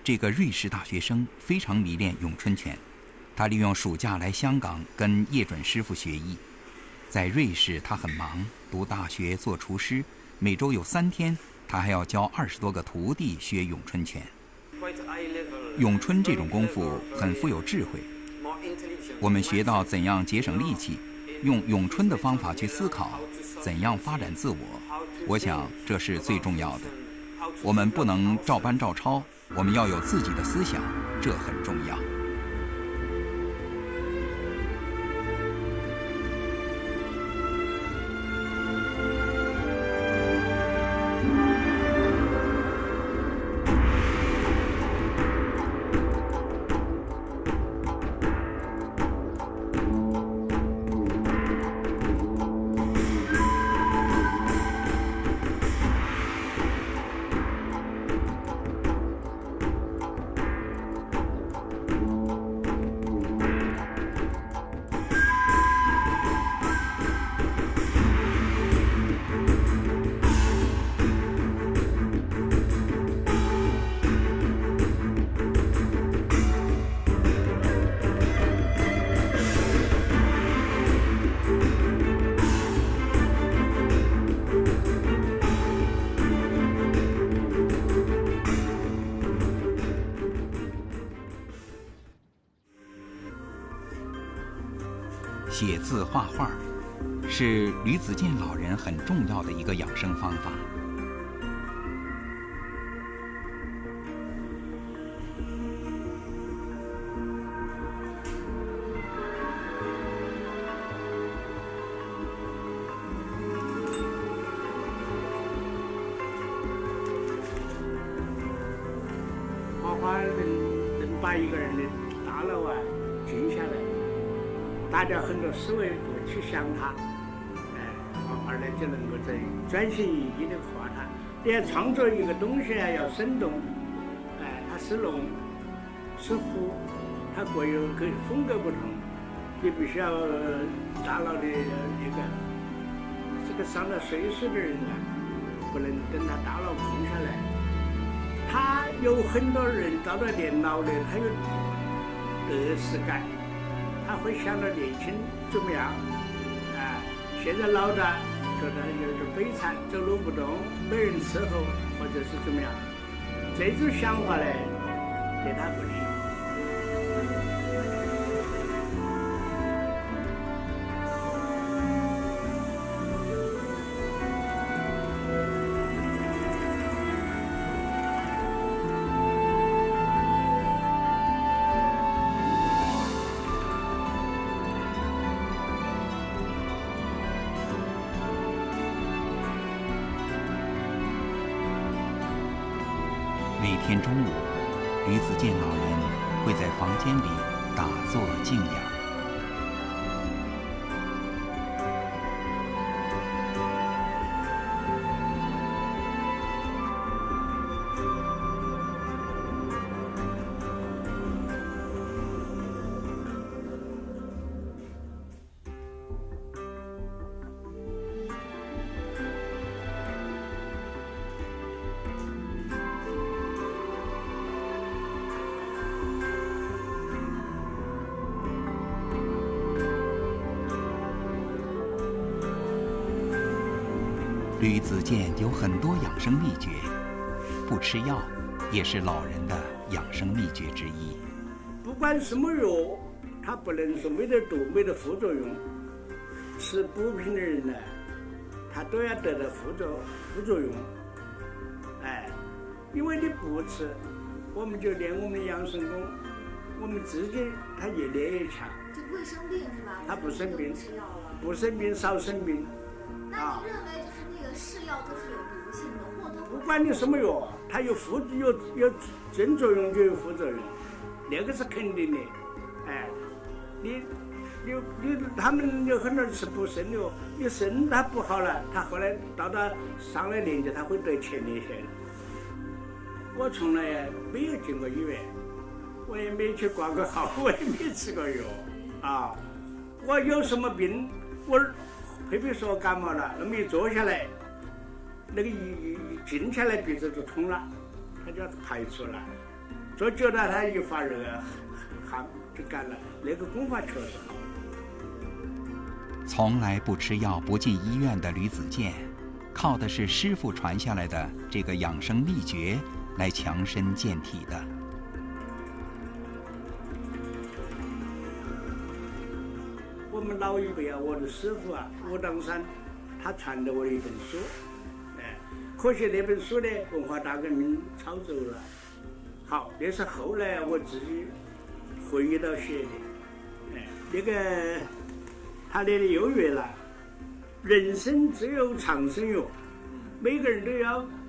这个瑞士大学生非常迷恋咏春拳，他利用暑假来香港跟叶准师傅学艺。在瑞士他很忙，读大学做厨师，每周有3天，他还要教20多个徒弟学咏春拳。咏春这种功夫很富有智慧，我们学到怎样节省力气，用咏春的方法去思考，怎样发展自我。我想这是最重要的。我们不能照搬照抄，我们要有自己的思想，这很重要。写字画画是吕子健老人很重要的一个养生方法。画画能把一个人的大脑静下来，打掉很多思维，不去想它，画画呢就能够在专心一意的画它。你要创作一个东西要生动，它是龙是虎，它各有各风格不同，你必须要大脑的这个上了岁数的人不能等他大脑空下来。他有很多人到了年老的，他有得失感，他会想到年轻怎么样，现在老的觉得有点悲惨，走路不动，没人伺候，或者是怎么样，这种想法呢，对他不利。每天中午，吕子健老人会在房间里打坐静养。吕子健有很多养生秘诀，不吃药也是老人的养生秘诀之一。不管什么药，它不能说没得毒、没得副作用。吃补品的人呢，他都要得到副作用。因为你不吃，我们就练我们的养生功，我们自己他越练越强。就不会生病是吧？他不生病，吃药了，不生病少生病。那你认为就是那个是药都是有毒性的，或多或少？不管你什么药，它有正作用就有副作用，那个是肯定的。他们有很多人吃补肾的哦，你肾它不好了，他后来到了上了年纪，他会得前列腺。我从来没有进过医院，我也没去挂过号，我也没吃过药我有什么病，我譬如说感冒了，那么一坐下来，那个一静下来鼻子就通了，它就排出了。做久了他一发热汗就干了，那个功法确实好。从来不吃药不进医院的吕子健，靠的是师傅传下来的这个养生秘诀来强身健体的。我们老一辈啊，我的师傅啊，武当山，他传给我一本书，可惜那本书呢，文化大革命抄走了。好，那是后来我自己回忆到写的，那个他那里有曰了，人生只有长生药，每个人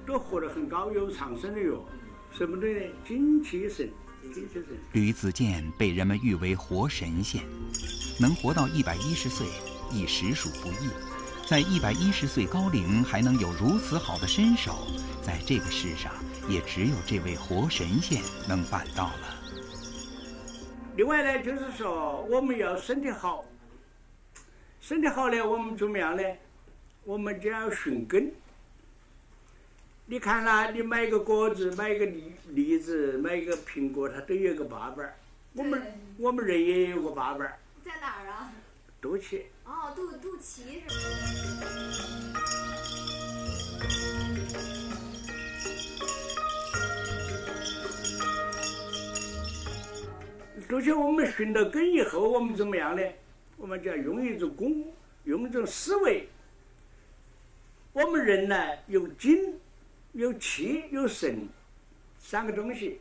都活得很高，有长生的药，什么的呢？精气神。吕子健被人们誉为活神仙，能活到110岁，亦实属不易。在110岁高龄还能有如此好的身手，在这个世上也只有这位活神仙能办到了。另外呢，就是说我们要身体好，身体好呢，我们怎么样呢？我们就要寻根。你看啦，你买一个果子，买一个栗子，买一个苹果，它都有个把把儿。我们人也有个把把儿。在哪儿啊？肚脐。哦，肚脐是吧？肚脐我们寻到根以后，我们怎么样呢？我们就要用一种功，用一种思维。我们人呢，有精、有气、有神三个东西。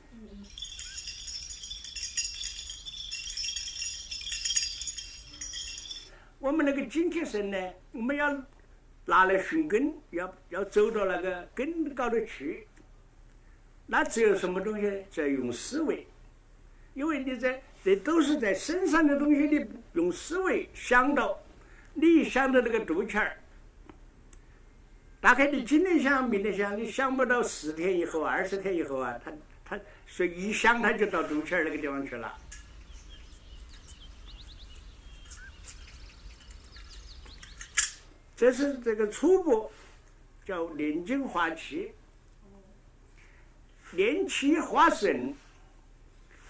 我们那个精气神呢，我们要拿来寻根，要走到那个根高头去。那只有什么东西呢？只要用思维，因为这都是在身上的东西，你用思维想到，你一想到那个肚脐儿，大概你今天想明天想，你想不到10天以后20天以后啊，他所以一想他就到肚脐儿那个地方去了。这是这个初步叫炼精化气，炼气化神。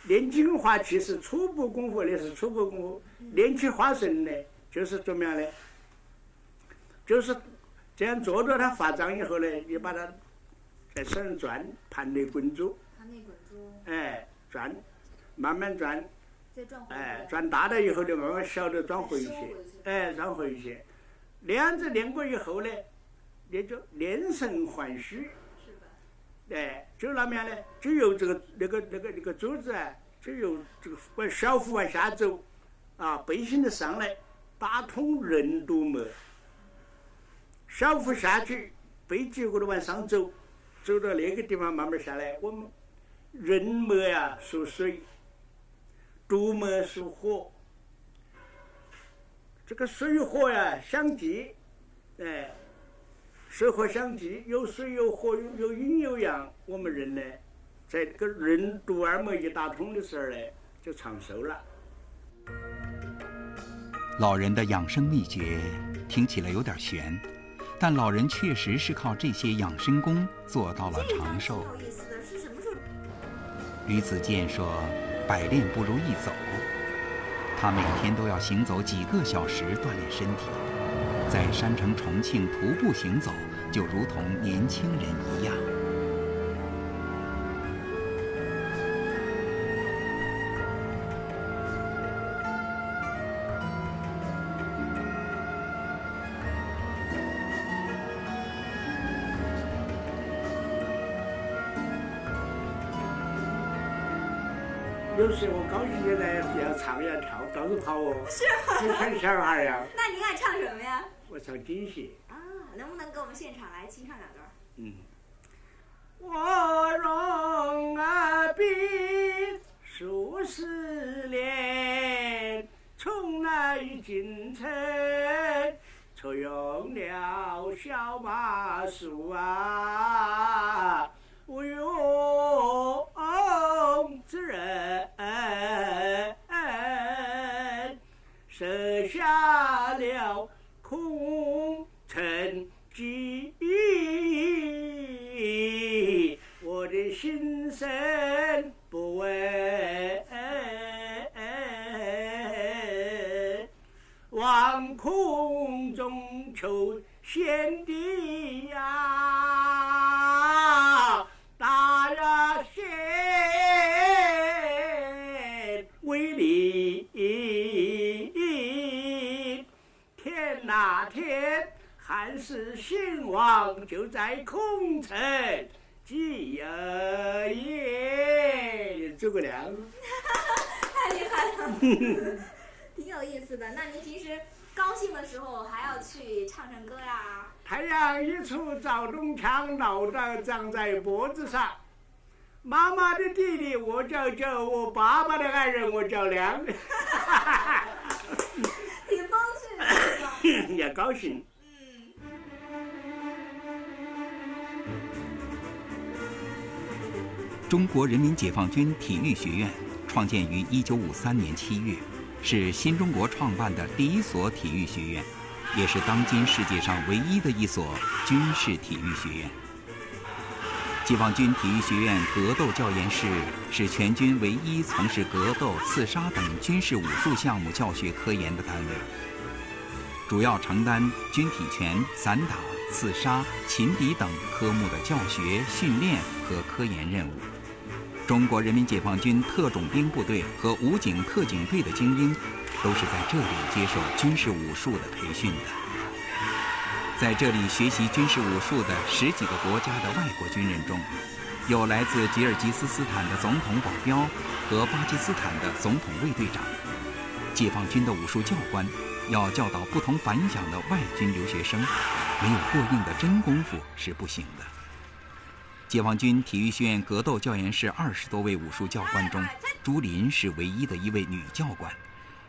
炼精化气是初步功夫，那是初步功夫。炼气化神呢，就是怎么样呢？就是这样做着它发胀以后呢，你把它在手上转，盘内滚珠。转，慢慢转。再转回来。转大了以后就慢慢小的转回去。转回去。那样子练过以后呢，也就炼神焕虚。就那么样呢，就由这个那个珠子啊，就由这个往小腹往下走，背心的上来，打通任督脉，小腹下去，背脊骨头往上走，走到那个地方慢慢下来。我们任脉呀属水，督脉属火，这个水火呀相济，水火相济，有水有火，有阴有阳。我们人呢，在这个任督二脉一打通的时候呢，就长寿了。老人的养生秘诀听起来有点悬，但老人确实是靠这些养生功做到了长寿。吕子健说：“百练不如一走。”他每天都要行走几个小时锻炼身体。在山城重庆徒步行走，就如同年轻人一样。有时我高兴起来要唱要跳，到处跑哦，是吗？就像小孩呀。那您爱唱什么呀？我唱京戏。能不能给我们现场来清唱2段？我容笔数10年，从来进城，错用了小马术啊，无用之人，设下了空城计，我的心声不望空中求贤弟呀，大呀贤为力，天哪天，汉室兴亡就在空城计也，诸葛亮。太厉害了，挺有意思的。那您平时高兴的时候还要去唱唱歌呀？太阳一出，赵东强老的长在脖子上。妈妈的弟弟我叫周，我爸爸的爱人我叫亮。挺风趣的，也高兴。中国人民解放军体育学院创建于1953年7月，是新中国创办的第一所体育学院，也是当今世界上唯一的一所军事体育学院。解放军体育学院格斗教研室是全军唯一从事格斗、刺杀等军事武术项目教学科研的单位，主要承担军体拳、散打、刺杀、擒敌等科目的教学、训练和科研任务。中国人民解放军特种兵部队和武警特警队的精英都是在这里接受军事武术的培训的。在这里学习军事武术的10几个国家的外国军人中，有来自吉尔吉斯斯坦的总统保镖和巴基斯坦的总统卫队长。解放军的武术教官要教导不同凡响的外军留学生，没有过硬的真功夫是不行的。解放军体育学院格斗教研室20多位武术教官中，朱琳是唯一的一位女教官。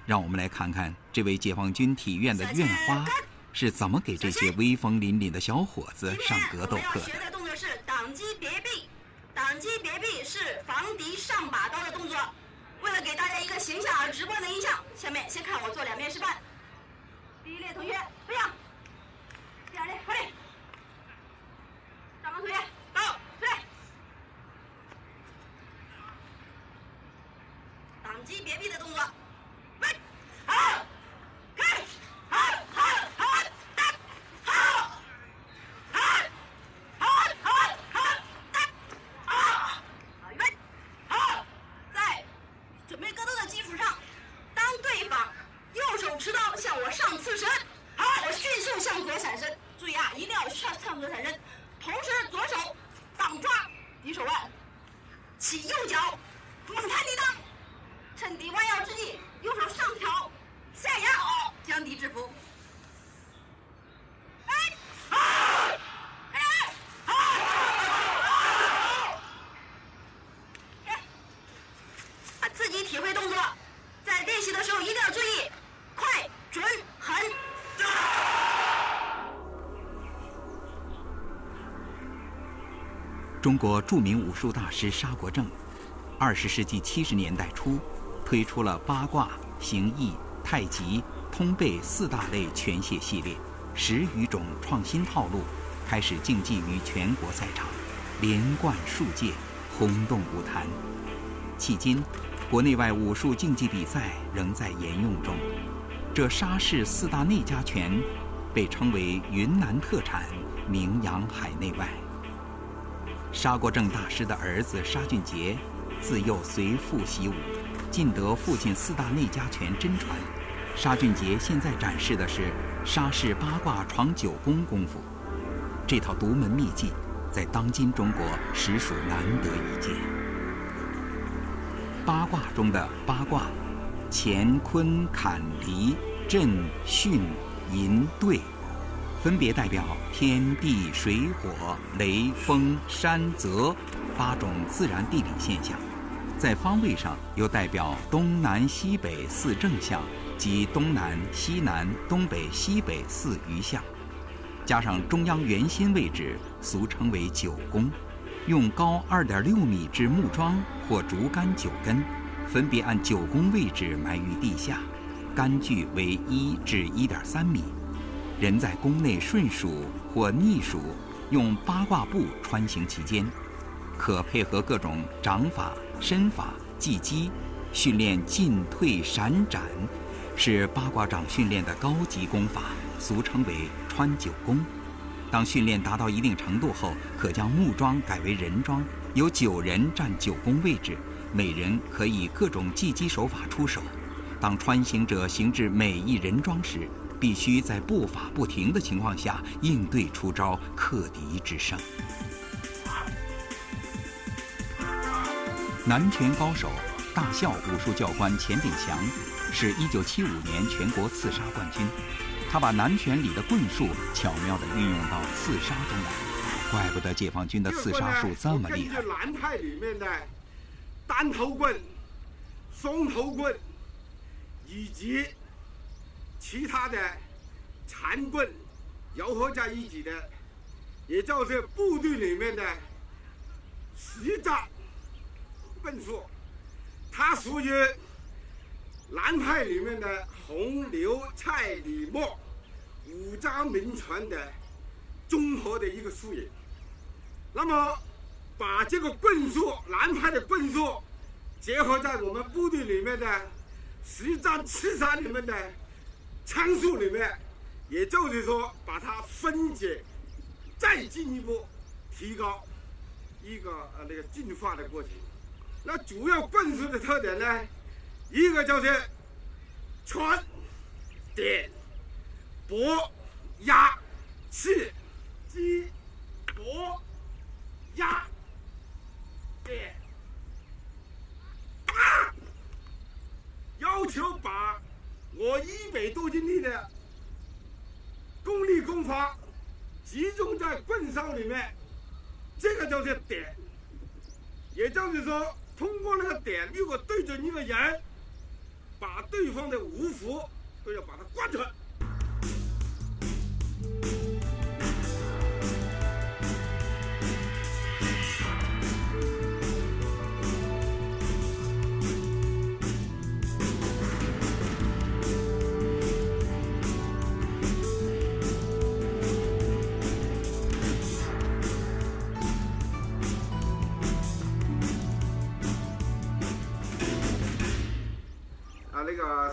让我们来看看这位解放军体院的院花是怎么给这些威风凛凛的小伙子上格斗课的。今天我们要学的动作是挡击别臂，挡击别臂是防敌上把刀的动作。为了给大家一个形象而直观的印象，下面先看我做2遍示范。第一列同学飞扬，第2列快点，上方同学到出来，挡击别臂的动作。喂，好，开，好，好，好，打，好，好，好，好，好，打，好，好，预备，好，在准备格斗的基础上，当对方右手持刀向我上刺身，好，我迅速向左闪身，注意啊，一定要向左闪身，同时左手挡抓敌手腕，起右脚猛弹敌裆，趁敌弯腰之际，右手上挑下压，将敌制服。哎，好，哎，好，好，自己体会动作，在练习的时候一定要注意，快、准、狠。中国著名武术大师沙国正，20世纪70年代初推出了八卦、形意、太极、通背4大类拳械系列，10余种创新套路，开始竞技于全国赛场，连贯数届，轰动武坛。迄今，国内外武术竞技比赛仍在沿用中。这沙式4大内家拳被称为云南特产，名扬海内外。沙国正大师的儿子沙俊杰，自幼随父习武，尽得父亲4大内家拳真传。沙俊杰现在展示的是沙式八卦闯9宫功夫，这套独门秘技在当今中国实属难得一见。八卦中的八卦，乾坤坎离震巽寅兑，分别代表天地水火雷风山泽8种自然地理现象，在方位上又代表东南西北4正向及东南西南东北西北4余向，加上中央圆心位置，俗称为9宫，用高2.6米之木桩或竹竿9根，分别按9宫位置埋于地下，杆距为1至1.3米。人在宫内顺数或逆数，用八卦步穿行其间，可配合各种掌法、身法、技击，训练进退闪展，是八卦掌训练的高级功法，俗称为穿九宫。当训练达到一定程度后，可将木桩改为人桩，由9人占9宫位置，每人可以各种技击手法出手。当穿行者行至每一人桩时，必须在步伐不停的情况下应对出招，克敌制胜。南拳高手、大校武术教官钱炳强是1975年全国刺杀冠军，他把南拳里的棍术巧妙地运用到刺杀中来，怪不得解放军的刺杀术这么厉害。根据南派里面的单头棍、双头棍以及其他的缠棍糅合在一起的，也就是部队里面的实战棍术，它属于南派里面的洪刘蔡李莫5家名拳的综合的一个术语。那么把这个棍术，南派的棍术结合在我们部队里面的实战刺杀里面的枪术里面，也就是说把它分解，再进一步提高一个那个进化的过程。那主要棍术的特点呢，一个就是穿、点、搏、压、刺、击、搏、压、点、打，要求把我100多斤力的功力功法集中在棍梢里面，这个就是点。也就是说，通过那个点，如果对准一个人，把对方的五福都要把它贯穿。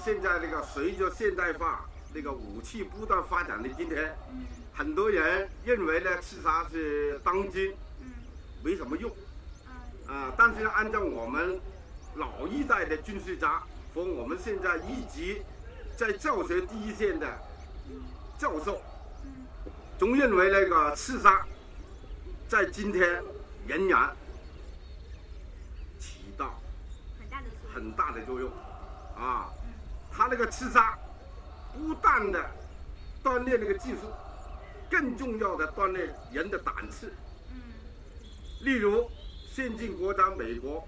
现在随着现代化，武器不断发展的今天，很多人认为呢刺杀是当今没什么用，但是按照我们老一代的军事家和我们现在一级在教学第一线的教授，总认为那个刺杀在今天仍然起到很大的作用啊。他那个刺杀不但的锻炼那个技术，更重要的锻炼人的胆识。例如先进国家美国，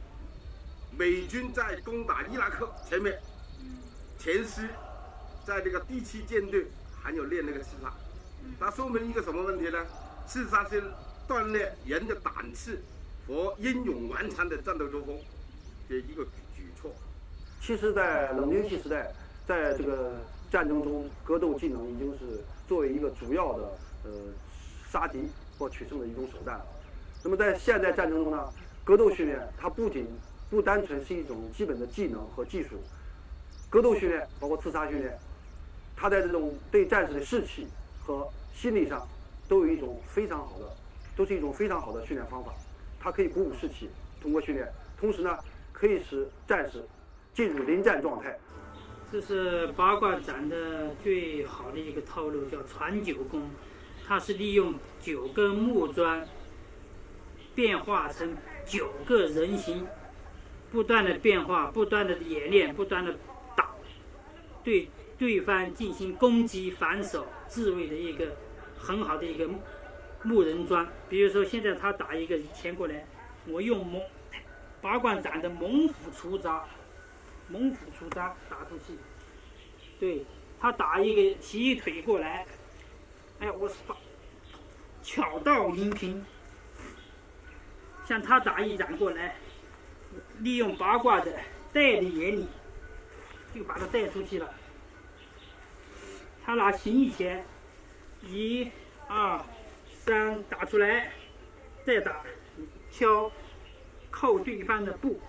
美军在攻打伊拉克前面，前师在这个第7舰队还有练那个刺杀，它说明一个什么问题呢？刺杀是锻炼人的胆识和英勇顽强的战斗作风的一个举措。其实，在冷兵器时代，在这个战争中，格斗技能已经是作为一个主要的杀敌或取胜的一种手段了。那么在现代战争中呢，格斗训练它不单纯是一种基本的技能和技术，格斗训练包括刺杀训练，它在这种对战士的士气和心理上都是一种非常好的训练方法。它可以鼓舞士气，通过训练，同时呢，可以使战士进入临战状态。这是八卦掌的最好的一个套路，叫传9功。它是利用9根木桩变化成9个人形，不断的变化，不断的演练，不断的打，对对方进行攻击、反手、自卫的一个很好的一个木人桩。比如说，现在他打一个前过来，我用八卦掌的猛虎出招打出去。对，他打一个提腿过来，哎，我巧到银平。像他打一掌过来，利用八卦的带的原理，就把他带出去了。他拿形意拳，1、2、3打出来，再打，敲，扣对方的步，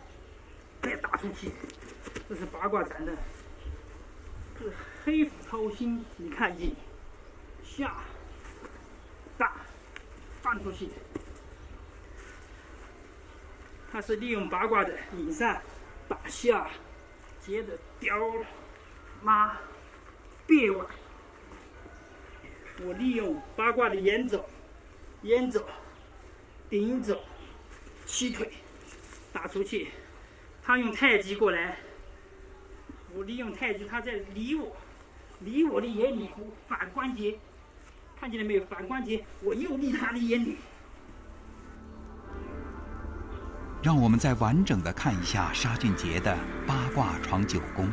再打出去。这是八卦掌的是黑斧掏心，你看引下大放出去，它是利用八卦的引上打下，接着雕拉别腕。我利用八卦的沿走、顶走、七腿打出去，他用太极过来，我利用太极，他在离我的眼里反关节，看见了没有？反关节，我又离他的眼里。让我们再完整的看一下沙俊杰的八卦闯九宫。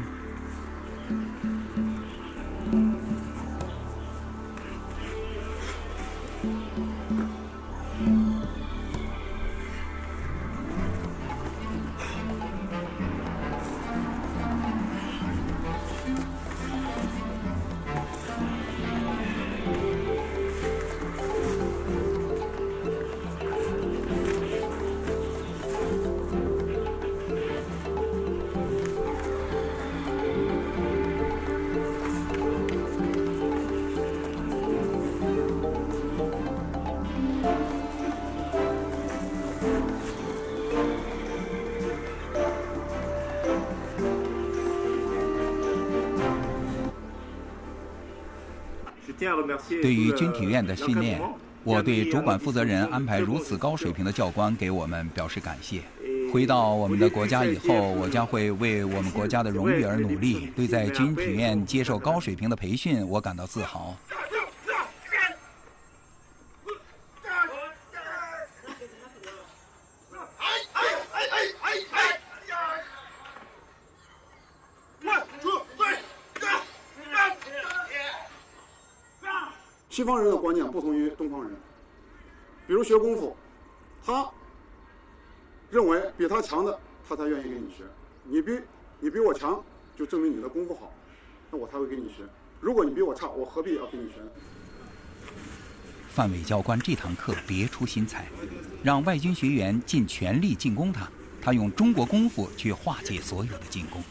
对于军体院的训练，我对主管负责人安排如此高水平的教官给我们表示感谢。回到我们的国家以后，我将会为我们国家的荣誉而努力。对在军体院接受高水平的培训，我感到自豪。西方人的观念不同于东方人，比如学功夫，他认为比他强的他才愿意跟你学，你比我强，就证明你的功夫好，那我才会跟你学。如果你比我差，我何必要跟你学？范伟教官这堂课别出心裁，让外军学员尽全力进攻他，他用中国功夫去化解所有的进攻。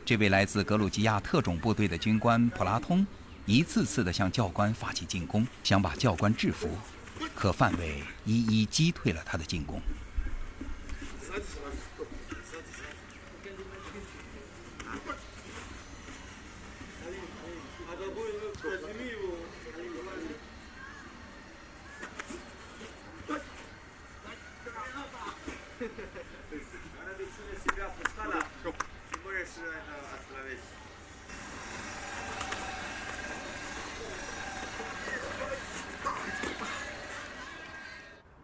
这位来自格鲁吉亚特种部队的军官普拉通一次次地向教官发起进攻，想把教官制服，可范伟一一击退了他的进攻。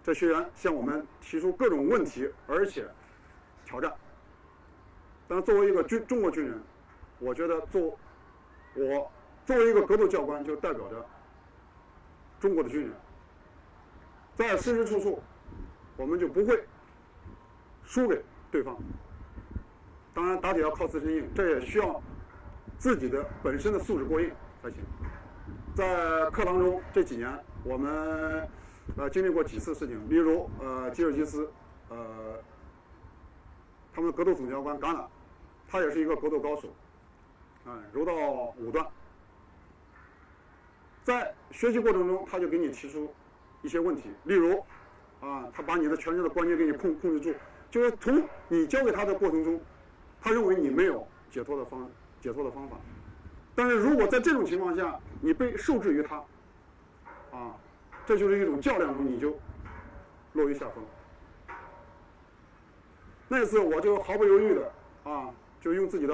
这学员向我们提出各种问题，而且挑战。但是作为一个中国军人，我觉得作为一个格斗教官，就代表着中国的军人，在时时处处，我们就不会输给对方。当然，打铁要靠自身硬，这也需要自己的本身的素质过硬才行。在课堂中这几年，我们经历过几次事情，例如吉尔吉斯他们的格斗总教官戛纳，他也是一个格斗高手，柔道5段。在学习过程中，他就给你提出一些问题，例如他把你的全身的关节给你控制住，就是从你教给他的过程中，他认为你没有解脱的方法。但是如果在这种情况下，你被受制于他，这就是一种较量中你就落于下风。那次我就毫不犹豫的就用自己的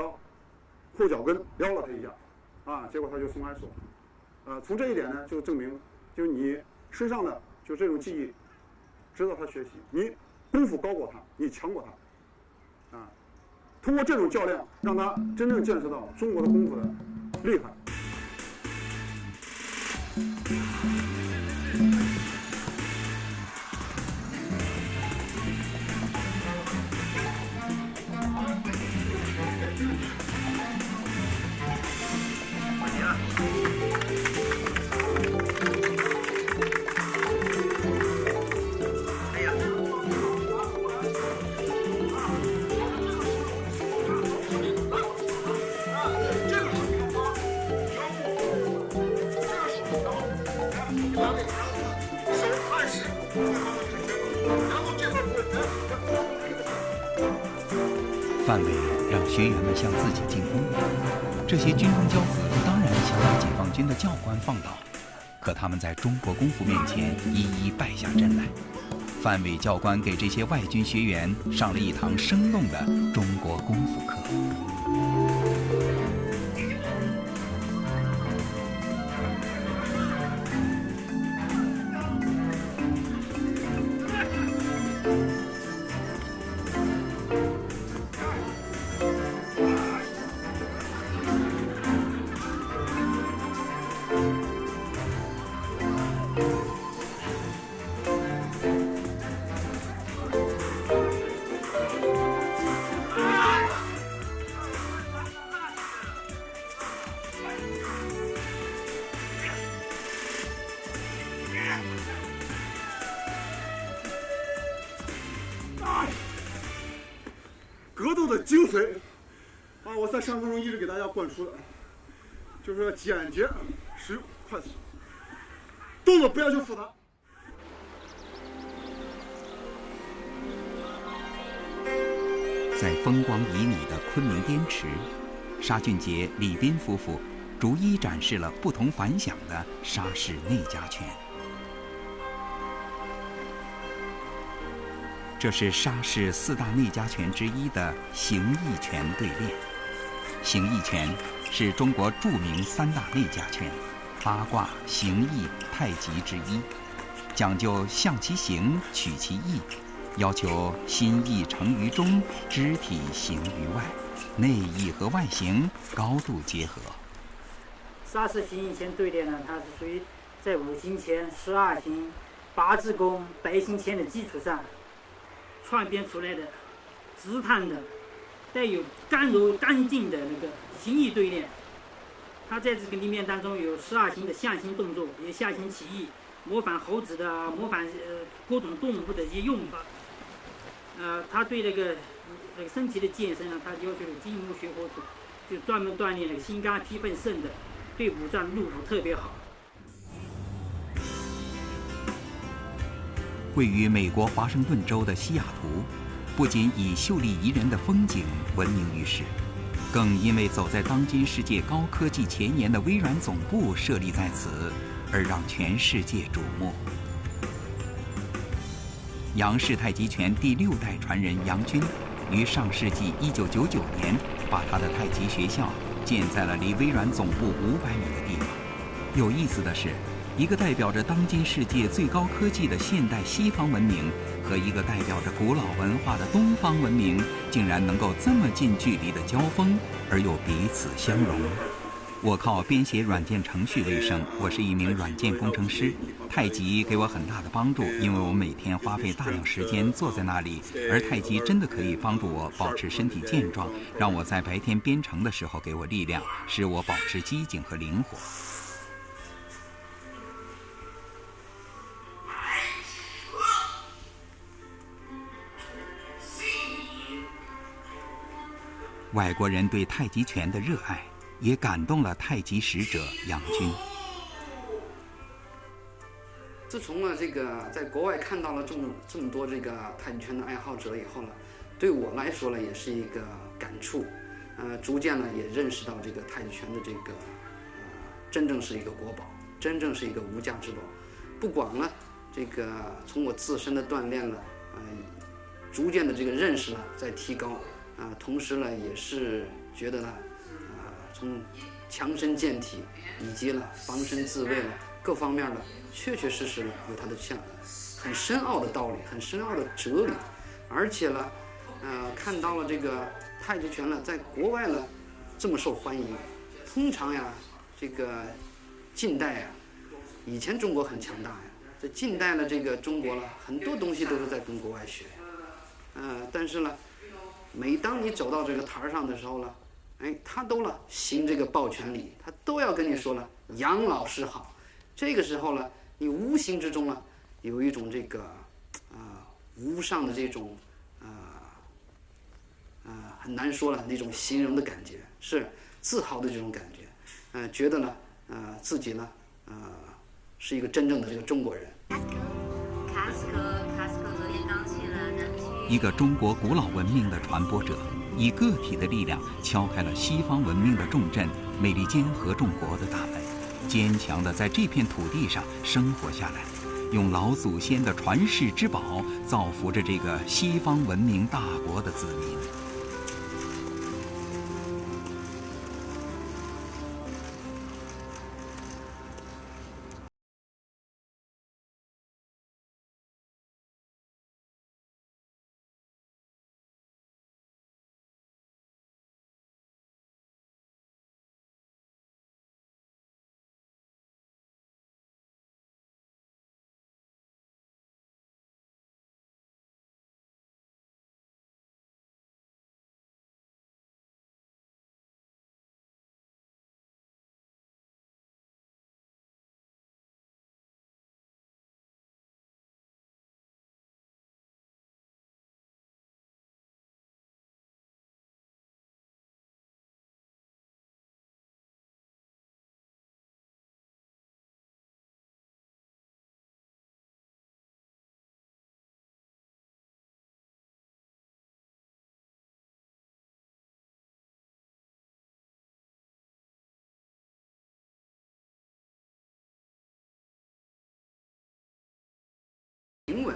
后脚跟撩了他一下，结果他就松开手。从这一点呢，就证明就是你身上的就这种技艺值得他学习，你功夫高过他，你强过他，通过这种较量，让他真正见识到中国的功夫的厉害。这个范伟让学员们向自己进攻，这些军中骄子当然想把解放军的教官放倒，可他们在中国功夫面前一一败下阵来。范伟教官给这些外军学员上了一堂生动的中国功夫课。格斗的精髓啊，我在上课中一直给大家灌输的，就是要简洁、实用、快速，动作不要求复杂。在风光旖旎的昆明滇池，沙俊杰、李斌夫妇逐一展示了不同凡响的沙式内家拳。这是沙式4大内家拳之一的形意拳对练。形意拳是中国著名3大内家拳，八卦、形意、太极之一，讲究象其形，取其意，要求心意成于中，肢体形于外，内意和外形高度结合。沙式形意拳对练呢，它是属于在5行拳、12行、八字功、白行拳的基础上创编出来的直探的带有刚柔刚劲的那个形意对练。它在这个里面当中有12行的象形动作，也下行起义，模仿猴子的，模仿各种动物的一些用法。它对那个身体的健身呢，它要求金木水火土，就专门锻炼那个心肝脾肺肾的，对五脏入腑特别好。位于美国华盛顿州的西雅图，不仅以秀丽宜人的风景闻名于世，更因为走在当今世界高科技前沿的微软总部设立在此，而让全世界瞩目。杨氏太极拳第6代传人杨军，于上世纪1999年把他的太极学校建在了离微软总部500米的地方。有意思的是，一个代表着当今世界最高科技的现代西方文明，和一个代表着古老文化的东方文明，竟然能够这么近距离的交锋，而又彼此相融。我靠编写软件程序为生，我是一名软件工程师。太极给我很大的帮助，因为我每天花费大量时间坐在那里，而太极真的可以帮助我保持身体健壮，让我在白天编程的时候给我力量，使我保持机警和灵活。外国人对太极拳的热爱，也感动了太极使者杨军。自从了这个在国外看到了这么多这个太极拳的爱好者以后呢，对我来说呢也是一个感触，逐渐呢也认识到这个太极拳的这个真正是一个国宝，真正是一个无价之宝。不光呢这个从我自身的锻炼了，逐渐的这个认识呢在提高。同时呢，也是觉得呢，从强身健体以及了防身自卫了各方面呢，确确实实呢有它的很深奥的道理，很深奥的哲理，而且呢，看到了这个太极拳呢，在国外呢这么受欢迎。通常呀，这个近代呀，以前中国很强大呀，在近代呢，这个中国呢很多东西都是在跟国外学，但是呢。每当你走到这个台上的时候呢，他都了行这个抱拳礼，他都要跟你说了杨老师好。这个时候呢，你无形之中呢，有一种这个无上的这种很难说了那种形容的感觉，是自豪的这种感觉，觉得呢自己呢是一个真正的这个中国人。一个中国古老文明的传播者，以个体的力量敲开了西方文明的重镇美利坚合众国的大门，坚强地在这片土地上生活下来，用老祖先的传世之宝造福着这个西方文明大国的子民。平稳，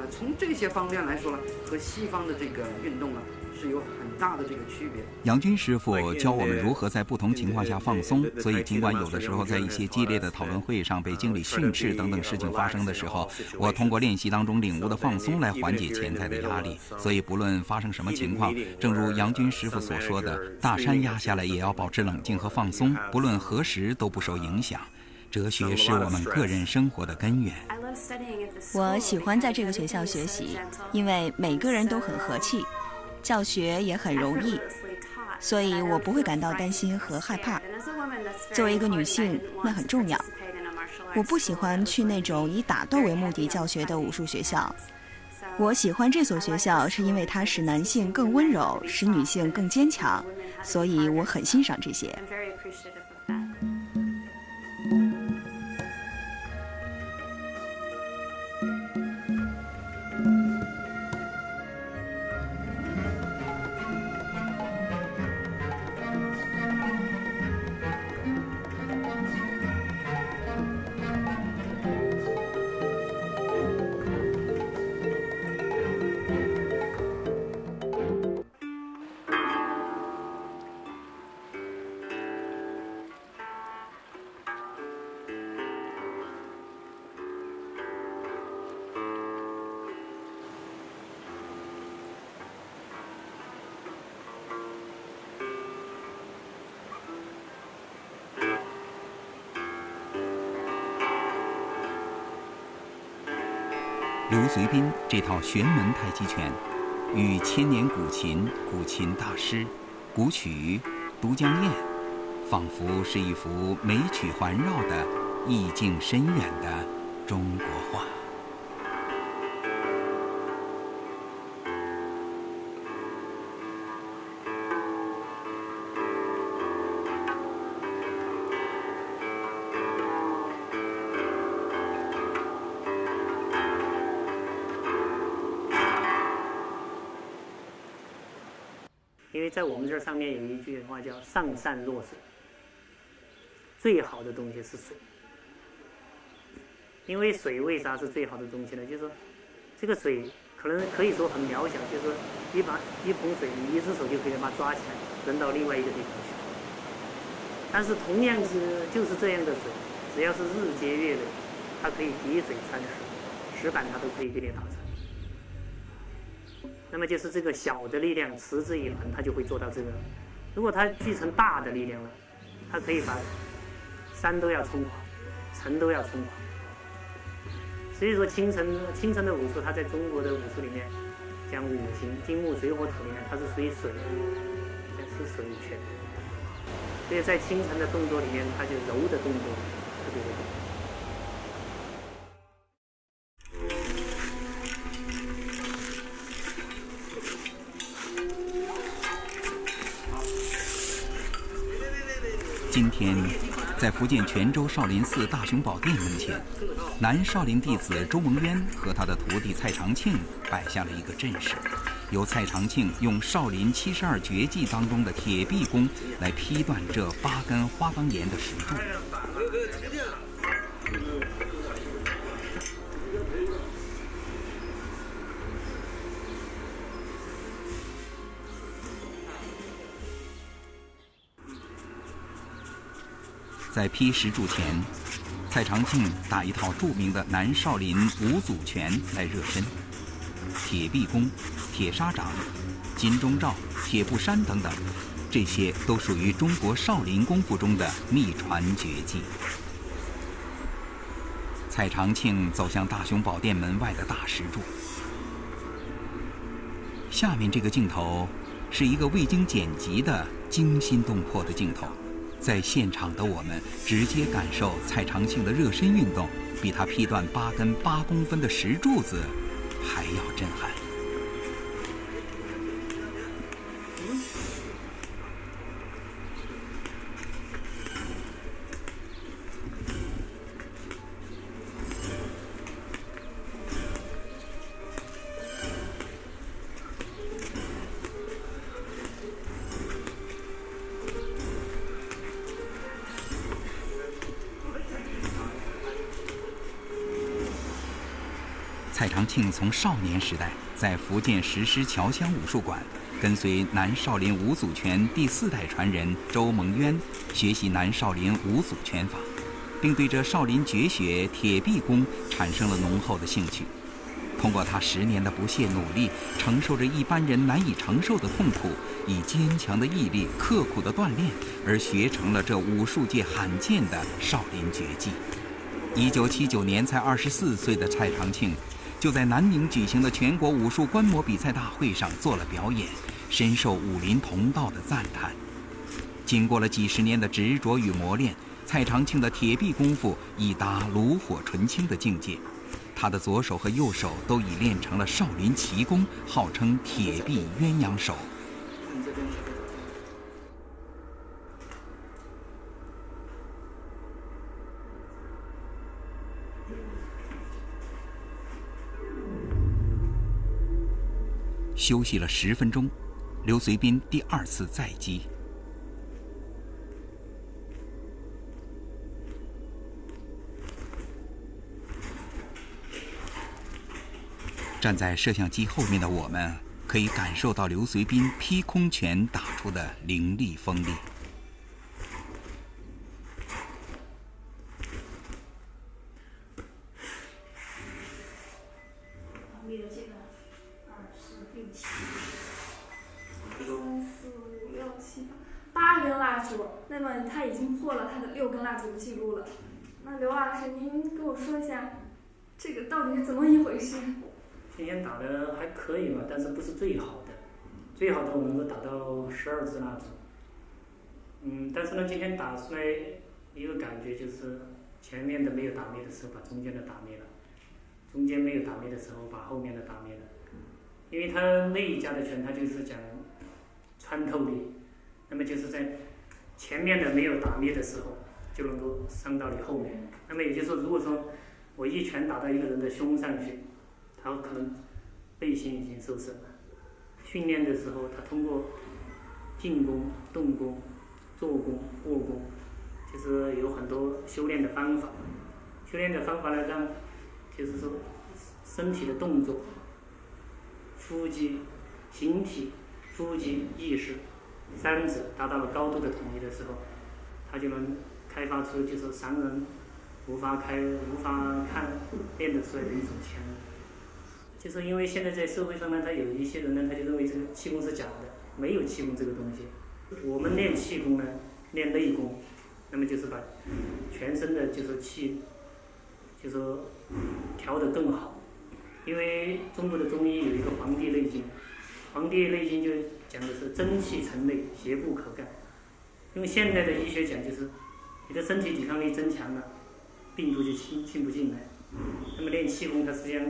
从这些方面来说呢，和西方的这个运动呢是有很大的这个区别。杨军师傅教我们如何在不同情况下放松，所以尽管有的时候在一些激烈的讨论会上被经理训斥等等事情发生的时候，我通过练习当中领悟的放松来缓解潜在的压力。所以不论发生什么情况，正如杨军师傅所说的，大山压下来也要保持冷静和放松，不论何时都不受影响。哲学是我们个人生活的根源。我喜欢在这个学校学习，因为每个人都很和气，教学也很容易，所以我不会感到担心和害怕。作为一个女性，那很重要。我不喜欢去那种以打斗为目的教学的武术学校。我喜欢这所学校，是因为它使男性更温柔，使女性更坚强，所以我很欣赏这些。刘随斌这套玄门太极拳，与千年古琴、古琴大师、古曲、都江堰，仿佛是一幅美曲环绕的意境深远的中国画。因为在我们这上面有一句话叫上善若水，最好的东西是水。因为水为啥是最好的东西呢？就是说这个水可以说很渺小，就是说一盆水你一只手就可以把它抓起来扔到另外一个地方去。但是同样就是这样的水，只要是日积月累，它可以滴水穿石，石板它都可以给你打成。那么就是这个小的力量持之以恒，它就会做到这个。如果它聚成大的力量了，它可以把山都要冲垮，城都要冲垮。所以说青城的武术，它在中国的武术里面讲五行金木水火土里面，它是属于水，是水拳。所以在青城的动作里面，它就柔的动作特别的多。今天在福建泉州少林寺大雄宝殿门前，南少林弟子周蒙渊和他的徒弟蔡长庆摆下了一个阵势，由蔡长庆用少林72绝技当中的铁臂功来劈断这8根花岗岩的石柱。在劈石柱前，蔡长庆打一套著名的南少林五祖拳来热身，铁臂功、铁砂掌、金钟罩、铁布衫等等，这些都属于中国少林功夫中的秘传绝技。蔡长庆走向大雄宝殿门外的大石柱，下面这个镜头是一个未经剪辑的惊心动魄的镜头。在现场的我们直接感受蔡长庆的热身运动，比他劈断8根8公分的石柱子还要震撼。蔡长庆从少年时代在福建石狮侨乡武术馆，跟随南少林五祖拳第4代传人周蒙渊学习南少林五祖拳法，并对这少林绝学铁臂功产生了浓厚的兴趣。通过他10年的不懈努力，承受着一般人难以承受的痛苦，以坚强的毅力、刻苦的锻炼，而学成了这武术界罕见的少林绝技。1979年才24岁的蔡长庆，就在南宁举行的全国武术观摩比赛大会上做了表演，深受武林同道的赞叹。经过了几10年的执着与磨练，蔡长庆的铁臂功夫已达炉火纯青的境界，他的左手和右手都已练成了少林奇功，号称铁臂鸳鸯手。休息了10分钟，刘随斌第2次再击。站在摄像机后面的我们，可以感受到刘随斌劈空拳打出的凌厉锋利。8根蜡烛，那么他已经破了他的6根蜡烛的记录了。那刘老师，您跟我说一下，这个到底是怎么一回事？今天打的还可以吧，但是不是最好的，最好的我能够打到12支蜡烛。但是呢，今天打出来一个感觉就是，前面的没有打灭的时候把中间的打灭了，中间没有打灭的时候把后面的打灭了。因为他那一家的拳，他就是讲穿透力。那么就是在前面的没有打灭的时候，就能够伤到你后面。那么也就是说，如果说我一拳打到一个人的胸上去，他可能背心已经受损了。训练的时候，他通过进攻、动攻、做攻、握攻，就是有很多修炼的方法。修炼的方法呢，让就是说身体的动作、呼吸、形体、呼吸、意识。3者达到了高度的统一的时候，他就能开发出就是常人无法看练得出来的一种潜能。就是因为现在在社会上呢，他有一些人呢，他就认为这个气功是假的，没有气功这个东西。我们练气功呢，练内功，那么就是把全身的就是气，就是说调得更好。因为中国的中医有一个《黄帝内经》，《黄帝内经》就讲的是真气沉内，邪不可干。用现代的医学讲，就是你的身体抵抗力增强了，病毒就进不进来。那么练气功，它实际上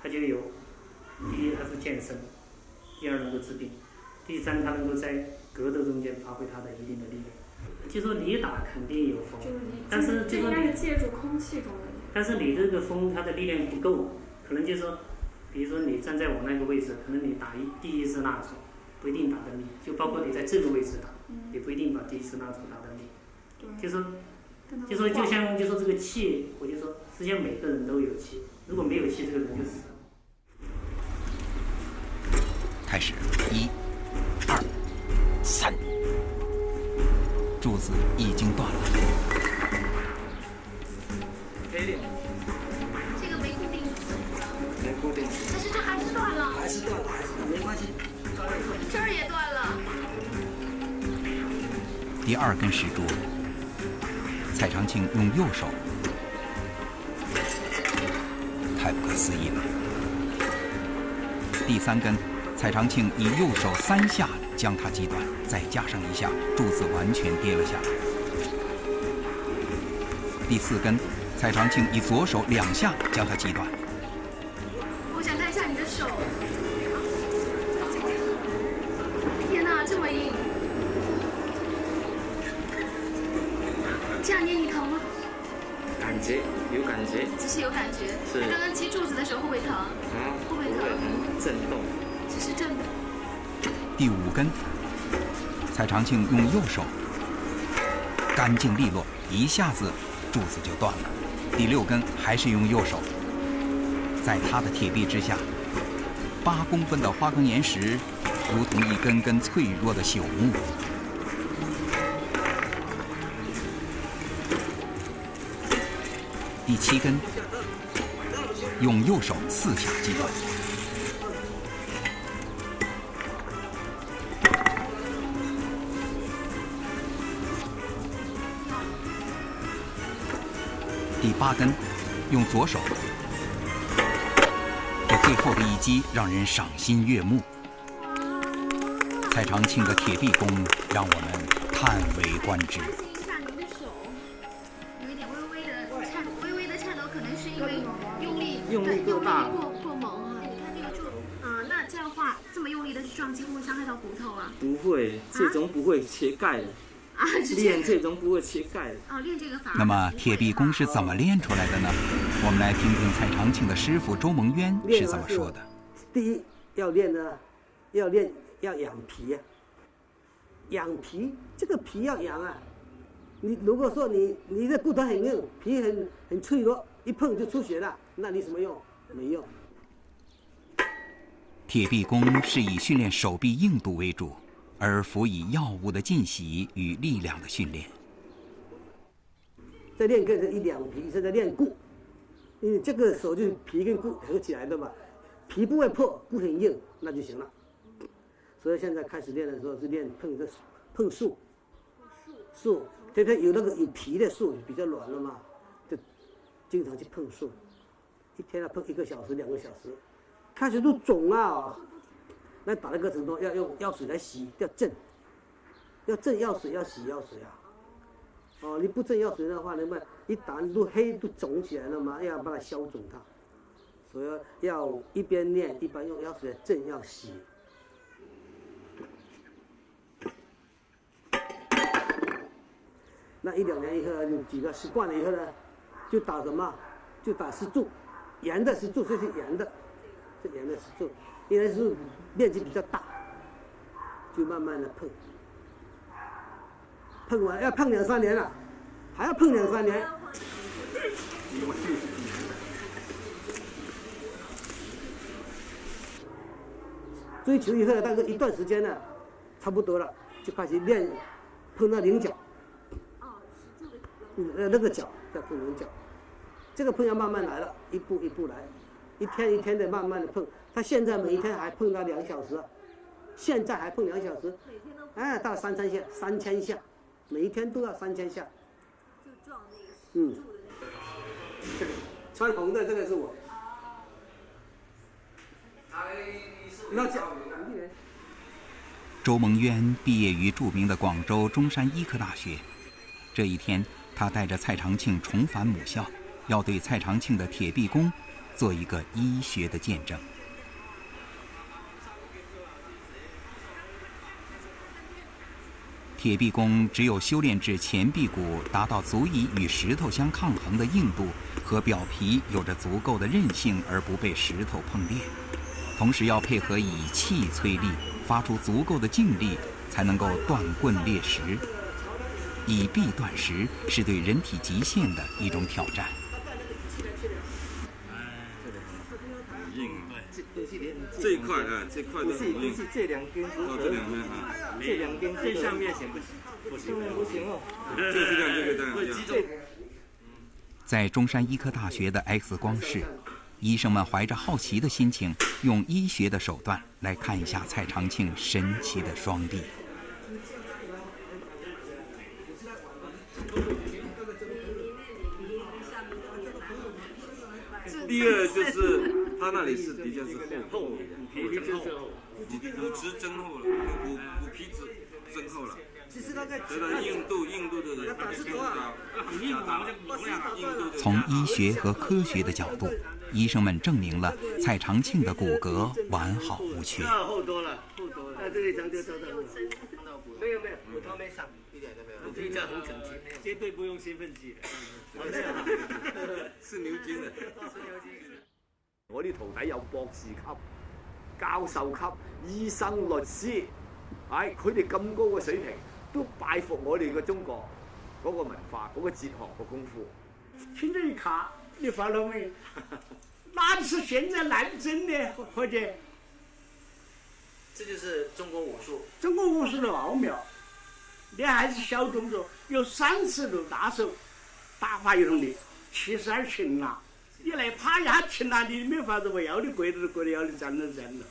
它就有，第一它是健身，第2能够治病，第3它能够在格斗中间发挥它的一定的力量。就说你打肯定有风，但是这应该是借助空气中的。但是你这个风它的力量不够，可能就是说，比如说你站在我那个位置，可能你打第一支蜡烛不一定打得密，就包括你在这个位置打，也不一定把第一支蜡烛打得密。就说就像就说这个气，我就说实际上每个人都有气，如果没有气，这个人就死了。开始，1、2、3，柱子已经断了。这个没固定。没固定。但是这还是断了。还是断了，没关系。这儿也断了。第2根石柱，蔡长庆用右手，太不可思议了。第3根，蔡长庆以右手3下将它击断，再加上1下，柱子完全跌了下来。第4根，蔡长庆以左手2下将它击断。我想看一下你的手。天哪，这么硬！这样捏你疼吗？感觉有感觉。只是有感觉。是。刚刚击柱子的时候会不会疼？会不会疼？震动。只是震动。第5根，蔡长庆用右手，干净利落，一下子柱子就断了。第6根还是用右手，在他的铁臂之下，8公分的花岗岩石如同一根根脆弱的朽木。第7根，用右手4下击断。第8根，用左手。这最后的一击让人赏心悦目。蔡长庆的铁臂功让我们叹为观止。看一下您的手，有一点微微的颤抖，可能是因为用力过猛啊！你看这个柱，那这样的话，这么用力的去撞击，会不会伤害到骨头啊？不会，这种不会切钙的。练这种不会切钙的。练这个法。那么铁臂功是怎么练出来的呢？我们来听听蔡长庆的师傅周蒙渊是怎么说的。第一要练呢，要养皮，养皮，这个皮要养啊。你如果说你的骨头很硬，皮很脆弱，一碰就出血了，那你什么用？没用。铁臂功是以训练手臂硬度为主，而辅以药物的进洗与力量的训练。在练更是一两皮，是在练骨，因为这个手就是皮跟骨合起来的嘛，皮不会破，骨很硬，那就行了。所以现在开始练的时候是练碰树，特别有那个有皮的树比较软了嘛，就经常去碰树，一天要碰1个小时、2个小时，开始都肿啊。那打的过程中要用药水来洗，要震药水，要洗药水啊。哦，你不震药水的话，那么一打都黑都肿起来了嘛，要把它消肿它。所以要一边练一边用药水来震，要洗。那1、2年以后，有几个习惯了以后呢，就打什么？就打石柱，圆的石柱，这是圆的，这圆的石柱。因为是面积比较大，就慢慢的碰完要碰2、3年了，还要碰2、3年。追求以后大概一段时间呢，差不多了，就开始练碰到棱角。那个角叫碰棱角，这个碰要慢慢来了，一步一步来，一天一天的慢慢的碰。他现在每一天还碰到2小时，现在还碰2小时，哎，到3000下，每一天都要3000下。就撞那个。这个穿红的这个是我。那讲。周蒙渊毕业于著名的广州中山医科大学，这一天，他带着蔡长庆重返母校，要对蔡长庆的铁臂功做一个医学的见证。铁臂功只有修炼至前臂骨达到足以与石头相抗衡的硬度，和表皮有着足够的韧性而不被石头碰裂，同时要配合以气催力，发出足够的劲力，才能够断棍裂石。以臂断石是对人体极限的一种挑战。这一块啊，这块都很硬。这两根哦，这两边啊，这两根这上面行不行？上面不行哦。就是这样，这个。在中山医科大学的 X 光室，医生们怀着好奇的心情，用医学的手段来看一下蔡长庆神奇的双臂。第二就是他那里是的确是厚一点，骨质增厚了，骨皮质增厚了。这个硬度的从医学和科学的角度，医生们证明了蔡长庆的骨骼完好无缺。厚多了，这里长就长到了。没有，骨头没伤，一点都没有。皮这很整齐，绝对不用兴奋剂的。是牛筋的。我啲徒弟有博士級、教授級、醫生、律師，佢哋咁高嘅水平，都拜服我哋嘅中國嗰個文化、嗰個哲學嘅功夫。听着一看，你发了没？那是现在难整的，或者这就是中国武术。中国武术的奥妙，你还是小动作，有3次都大手，打法有力，气势还勤了。你来趴一下停了，你没法子，我要你跪着跪着，要你站着站着，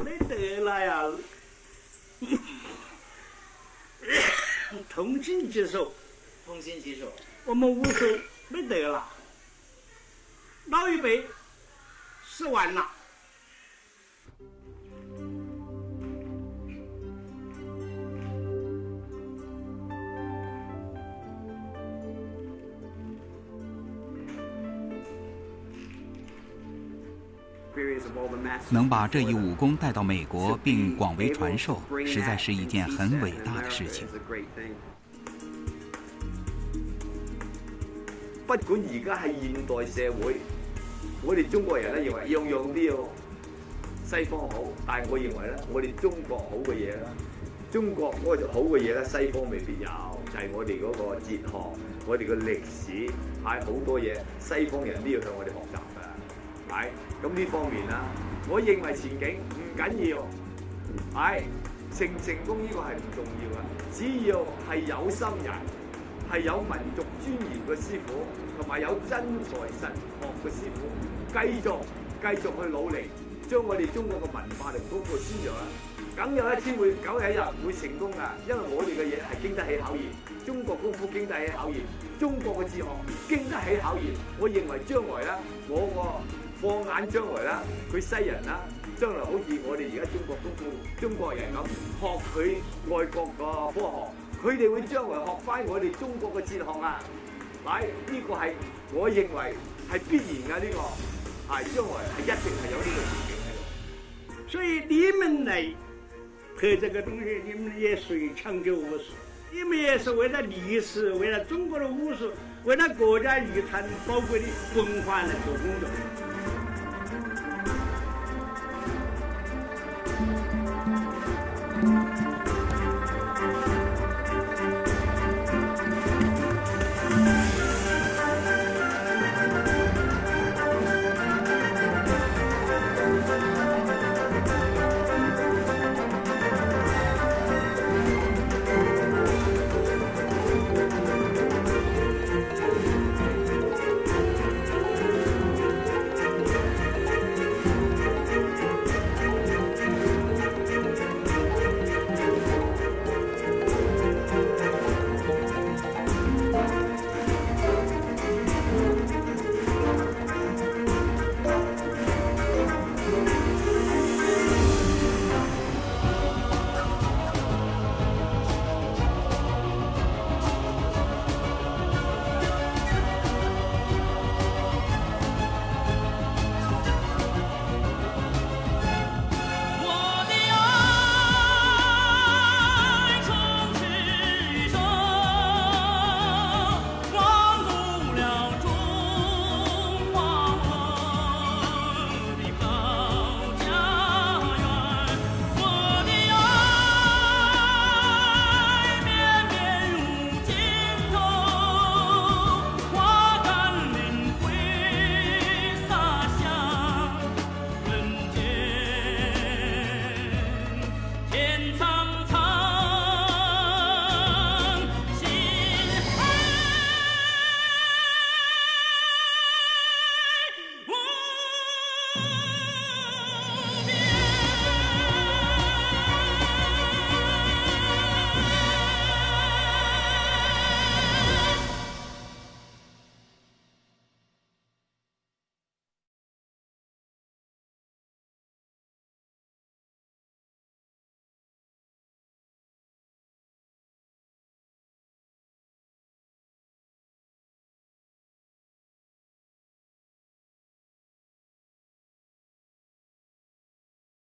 没得了呀！痛心疾首，痛心疾首。我们武术没得了，老一辈死完了。能把这一武功带到美国并广为传授，实在是一件很伟大的事情。不管而家係現代社會，我哋中國人咧認為樣樣都要西方好，但係我認為咧，我哋中國好嘅嘢咧，中國嗰個好嘅嘢咧，西方未必有，就係我哋嗰個哲學，我哋嘅歷史，係好多嘢西方人都要向我哋學習㗎。咁呢方面啦，我認為前景唔緊要，成唔成功呢個係唔重要嘅，只要係有心人，係有民族尊嚴嘅師傅，同埋有真材實學嘅師傅，繼續去努力，將我哋中國嘅文化同功夫宣揚啦，梗有一天梗有一日會成功㗎，因為我哋嘅嘢係經得起考驗，中國功夫經得起考驗，中國嘅哲學經得起考驗，我認為將來咧，我個放眼將來啦，佢西人啦，將來好似我哋而家中國功夫中國人咁學佢外國個科學，佢哋會將來學翻我哋中國嘅哲學啊！呢個係我認為係必然嘅，呢個係將來係一定係有呢個前景喺度。所以你們嚟拍這個東西，你們也屬於搶救武術，你們也是為了歷史，為了中國的武術，為了國家遺產寶貴的文化來做工作。